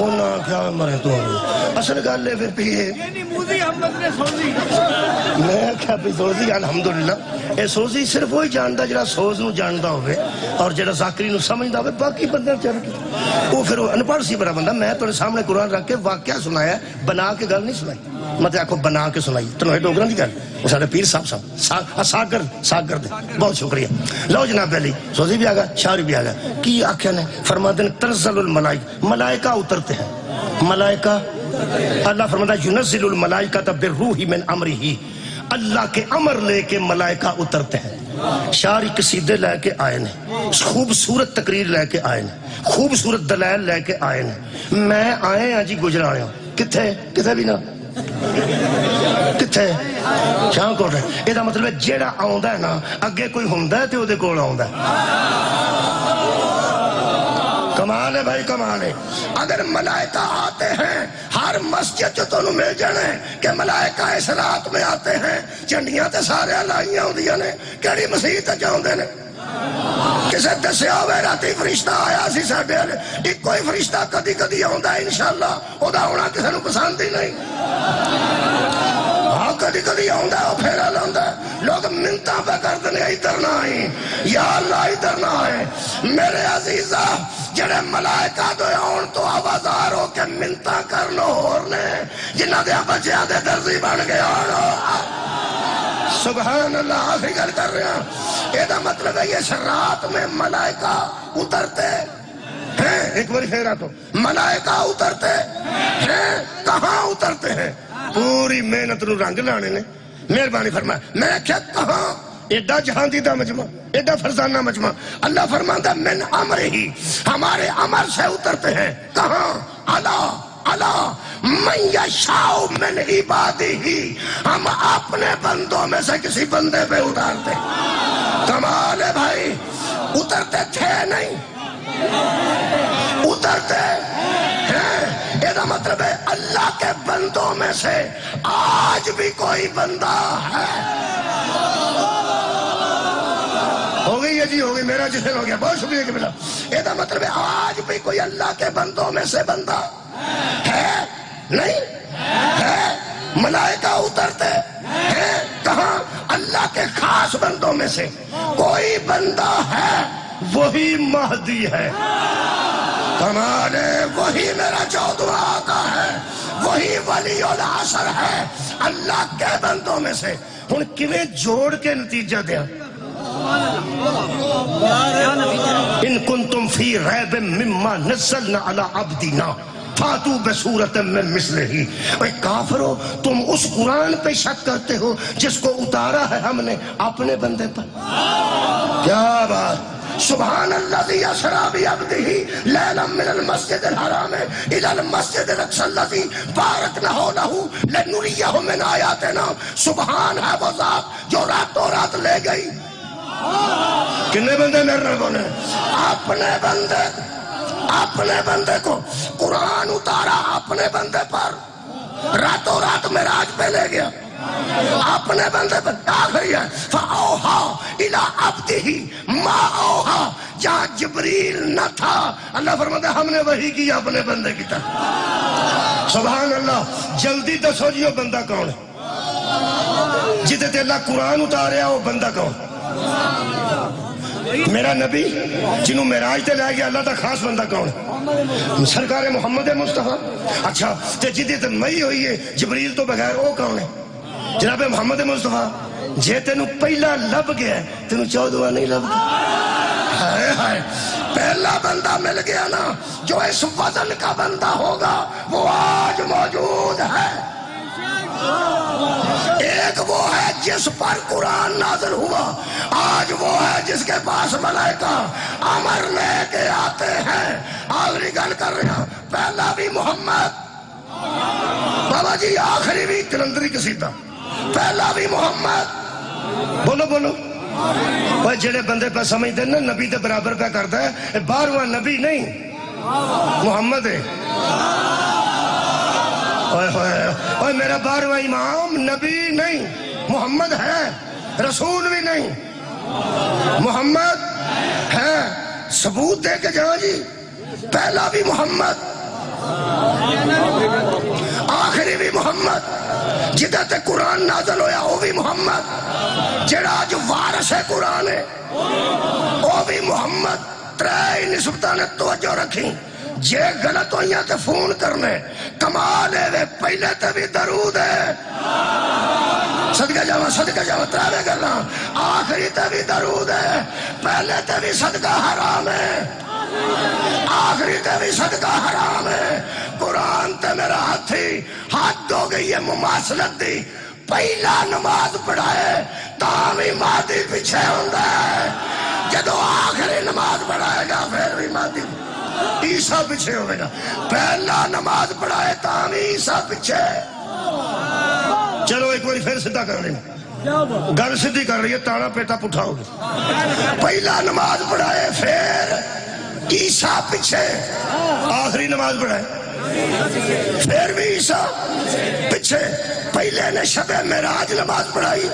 انہاں کیا مرے تو اصل گل لے پھر پیئے میں کیا بھی سوزی الحمدللہ. اے سوزی صرف وہی جانتا جڑا سوز نو جانتا ہوئے اور جڑا ذاکری نو سمجھتا ہوئے. باقی بندہ چل کے وہ پھر انپڑھ سی بڑا بندہ. میں تو سامنے قرآن رکھ کے واقعہ سنایا بنا کے گل نہیں سنائی. مطلب آکھو بنا کے سنائی تنوئے ڈوگران دی گل وہ سارے پیر صاحب ساگر دے بہت شکریہ. لو جناب علی سوزی بھی آگا شاعری بھی آگا کی آکھیا نے فرماتے ہیں تنزل الملائکہ ملائکہ اترتے ہیں. ملائکہ اللہ فرماتا ہے ینزل الملائکۃ بالروح من امرہ. اللہ کے امر لے کے ملائکہ اترتے ہیں. شاعری قصیدے لے کے آئے نے خوبصورت تقریر لے کے آئے نے خوبصورت دلائل لے کے آئے نے. میں آئے ہیں جی گجرانے کتھے کتھے بھی نہ کتھے شاہ کوٹ ہے. یہ مطلب ہے جیڑا آندا ہے نا اگے کوئی ہوندا ہے تے او دے کول آندا ہے. کمال ہے بھائی کمال ہے. اگر ملائکہ آتے ہیں ہر مسجد جو تمہیں مل جانے کہ ملائکہ اس رات میں آتے ہیں, چنڈیاں تے سارے لائیاں ہوندیاں نے, کیڑی مسیح تے جاندے نے؟ کسے دسیا ہوئے راتی فرشتہ آیا سی ساڈے والے, ایک کوئی فرشتہ کدی کدی آندا ہے انشاءاللہ, او دا ہونا کسے نوں پسند ہی نہیں. ہاں کدی کدی آندا ہے, او پھیرا لاندا ہے. لوگ منتاں پہ کردے نے ادھر نہ آئی, یا اللہ ادھر نہ آئے. میرے عزیزا جڑے ملائکہ دے آن تو آوازار ہو کے منتاں کر لو ہور نے جنہاں دے بچیاں دے درزی بن گئے آن. سبحان اللہ, آخری گل کر رہے ہیں. یہ دا مطلب ہے یہ رات میں ملائکہ اترتے ہیں. ایک بار پھیرا تو ملائکہ اترتے ہیں. کہاں اترتے ہیں؟ پوری محنت نو رنگ لانے نے. مہربانی فرمائے. میں کیا کہاں؟ ایڈا جہاندیدہ مجمع, ایڈا فرزانہ مجمع. اللہ فرماتا من امر ہی, ہمارے امر سے اترتے ہیں. کہاں؟ اللہ من یشاء من عبادہ, ہم اپنے بندوں میں سے کسی بندے پہ اتارتے. کمال ہے بھائی. اترتے تھے نہیں, اترتے ہیں. یہ مطلب ہے اللہ کے بندوں میں سے آج بھی کوئی بندہ ہے. ہو گئی ہے جی, ہو گئی, میرا جسن ہو گیا, بہت شکریہ کہ ملا. یہ مطلب ہے آج بھی کوئی اللہ کے بندوں میں سے بندہ ہے نہیں ہے. ملائکہ اترتے ہیں. کہاں؟ اللہ کے خاص بندوں میں سے کوئی بندہ ہے, وہی مہدی ہے. کمال ہے. وہی میرا 14واں آقا ہے, وہی ولی العصر ہے, اللہ کے بندوں میں سے. ہن کیویں جوڑ کے نتیجہ دیا؟ ان کنتم فی ریب مما نزلنا علی عبدنا فاتو بصورت من مثلہ. اے کافرو, تم اس قرآن پہ شک کرتے ہو جس کو اتارا ہے ہم نے اپنے بندے پر. کیا بات. سبحان الذی اسری بعبدہ لیلا من المسجد الحرام الی المسجد الاقصی الذی بارکنا حولہ لنریہ من آیاتنا. سبحان ہے وہ ذات جو راتوں رات لے گئی. کتنے بندے میرے رب نے؟ اپنے بندے, اپنے بندے کو قرآن اتارا اپنے بندے پر, راتوں رات معراج پہ لے گیا اپنے بندے پر. آخری ہے فَأَوْحَا إِلَىٰ عَبْدِهِ مَا أَوْحَا. جہاں جبریل نہ تھا اللہ فرماتا ہے ہم نے وحی کی اپنے بندے کی طرف. سبحان اللہ. جلدی دسو جی وہ بندہ کون ہے جدے تے اللہ قرآن اتاریا؟ وہ بندہ کون؟ میرا نبی جنہوں معراج تے لے گیا اللہ دا خاص بندہ کون ہے؟ سرکار محمد مصطفیٰ. اچھا تے جدی تے مئی ہوئی ہے جبریل تو بغیر وہ کون ہے؟ جناب محمد مصطفیٰ. جے تینوں پہلا لب گیا تینوں 14واں نہیں لب گیا. ہائے ہائے, پہلا بندہ مل گیا نا جو اس وزن کا بندہ ہوگا وہ آج موجود ہے. ایک وہ ہے جس پر قرآن نازل ہوا, آج وہ ہے جس کے پاس ملائکہ امر لے کے آتے ہیں. آخری گل کر رہے ہیں. پہلا بھی محمد بابا جی, آخری بھی کلندری قصیدہ. پہلا بھی محمد. بولو بولو. وہ جڑے بندے پہ سمجھتے ہیں نا نبی دے برابر پہ کرتا ہے, 12واں نبی نہیں محمد ہے. اوہ میرا 12واں امام نبی نہیں محمد ہے, رسول بھی نہیں محمد ہے. ثبوت دے کے جہاں جی. پہلا بھی محمد, آخری بھی محمد. جدہ تے قرآن نازل ہویا وہ بھی محمد. جڑا آج وارث ہے قرآن ہے وہ بھی محمد. ترے نسبتہ نے توجہ رکھی. جے غلط ہوئیاں تے فون کرنے. کمال ہے پہلے تے بھی درود ہے. صدقہ جاوا صدقہ جاوا. ترے گلا آخری تے بھی درود ہے. پہلے تے بھی صدقہ حرام ہے, آخری تے بھی صدقہ حرام ہے. قرآن تے میرا ہاتھی ہاتھ ہو گئی ہے مماثلت دی. پہلا نماز پڑھائے تامی مادی پیچھے ہوندہ ہے, جدو آخری نماز پڑھائے گا پھر بھی مادی عیسیٰ پیچھے ہوئے گا. پہلا نماز پڑھائے تامی عیسیٰ پیچھے. چلو ایک بار پھر سدھا کر رہی ہوں, گل سدھی کر رہی ہے, تانا پیٹا پٹھا ہوگی. پہلا نماز پڑھائے پھر عیسیٰ پیچھے آخری نماز پڑھائے، پھر بھی عیسیٰ پیچھے، پہلے نے شب معراج نماز پڑھائی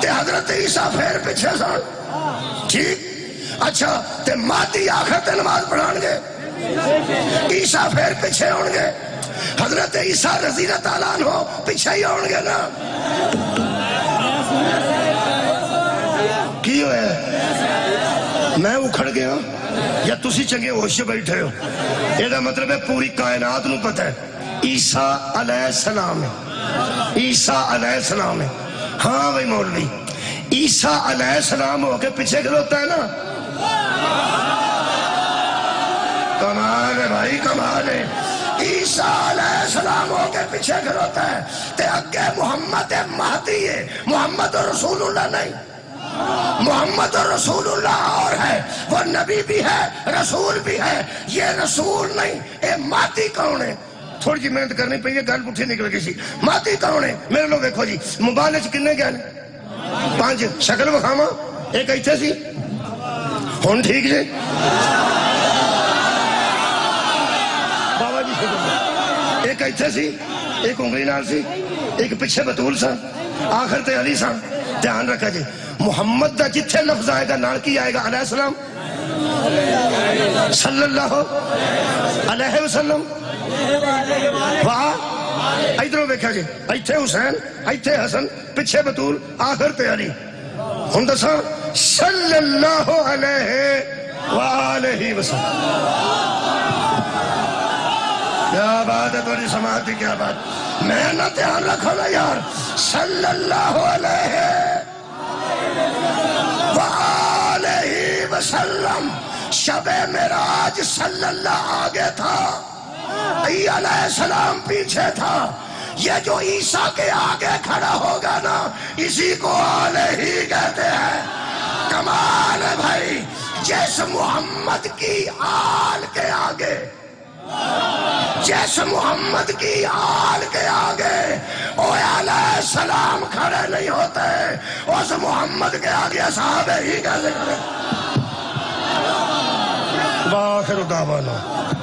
تے حضرت عیسیٰ پھر پیچھے سن، ٹھیک؟ اچھا تے مہدی آخر تے نماز پڑھان گے، عیسیٰ پھر پیچھے ہون گے، حضرت عیسیٰ رضی اللہ تعالیٰ عنہ پیچھے ہی ہون گے نا؟ کی ہوئے میں اکھڑ گیا یا تسی چنگے ہوش بیٹھے ہو؟ یہ مطلب ہے پوری کائنات نو پتہ ہے عیسیٰ علیہ السلام ہے، عیسیٰ علیہ السلام ہے۔ ہاں بھائی مولوی، عیسیٰ علیہ السلام ہو کے پیچھے کھلوتا ہے نا؟ کمال ہے بھائی، کمال ہے۔ عیسیٰ علیہ السلام ہو کے پیچھے کھلوتا ہے تے اگے محمد مہدی ہے، محمد رسول اللہ نہیں۔ محمد رسول اللہ اور ہے، وہ نبی بھی ہے رسول بھی ہے، یہ رسول نہیں، اے مہدی کون ہے؟ تھوڑی جی محنت کرنی پئی ہے، گل پٹھی نکل گئی سی۔ مہدی کون ہے؟ میرے لوگ دیکھو جی، موبائل وچ کنے گئے 5 شکل وکھاواں، ایک ایتھے سی ہن ٹھیک جی بابا جی شکر، ایک ایتھے سی، ایک انگلی نال سی، ایک پیچھے بطول سا، آخر تے علی سا۔ دھیان رکھا جی، محمد دا جتھے لفظ آئے گا نال کی آئے گا؟ علیہ السلام، صلی اللہ علیہ وسلم۔ واہ، ادھروں دیکھا جی، ایتھے حسین، ایتھے حسن، پیچھے بطول، آخر تے علی۔ ہن دساں صلی اللہ علیہ وآلہ وسلم۔ کیا بات ہے تمہاری سماعت کی، کیا بات! میں نہ دھیان رکھو نا یار، صلی اللہ علیہ وآلہ وسلم۔ شب معراج صلی اللہ آگے تھا، علیہ السلام پیچھے تھا۔ یہ جو عیسیٰ کے آگے کھڑا ہوگا نا، اسی کو علیہ کہتے ہیں۔ کمال ہے بھائی، جیسے محمد کی آل کے آگے، جیسے محمد کی آل کے آگے اوہ علیہ السلام کھڑے نہیں ہوتے، اس محمد کے آگے صحابہ ہی کیسے کھڑے؟ وآخر دعوانا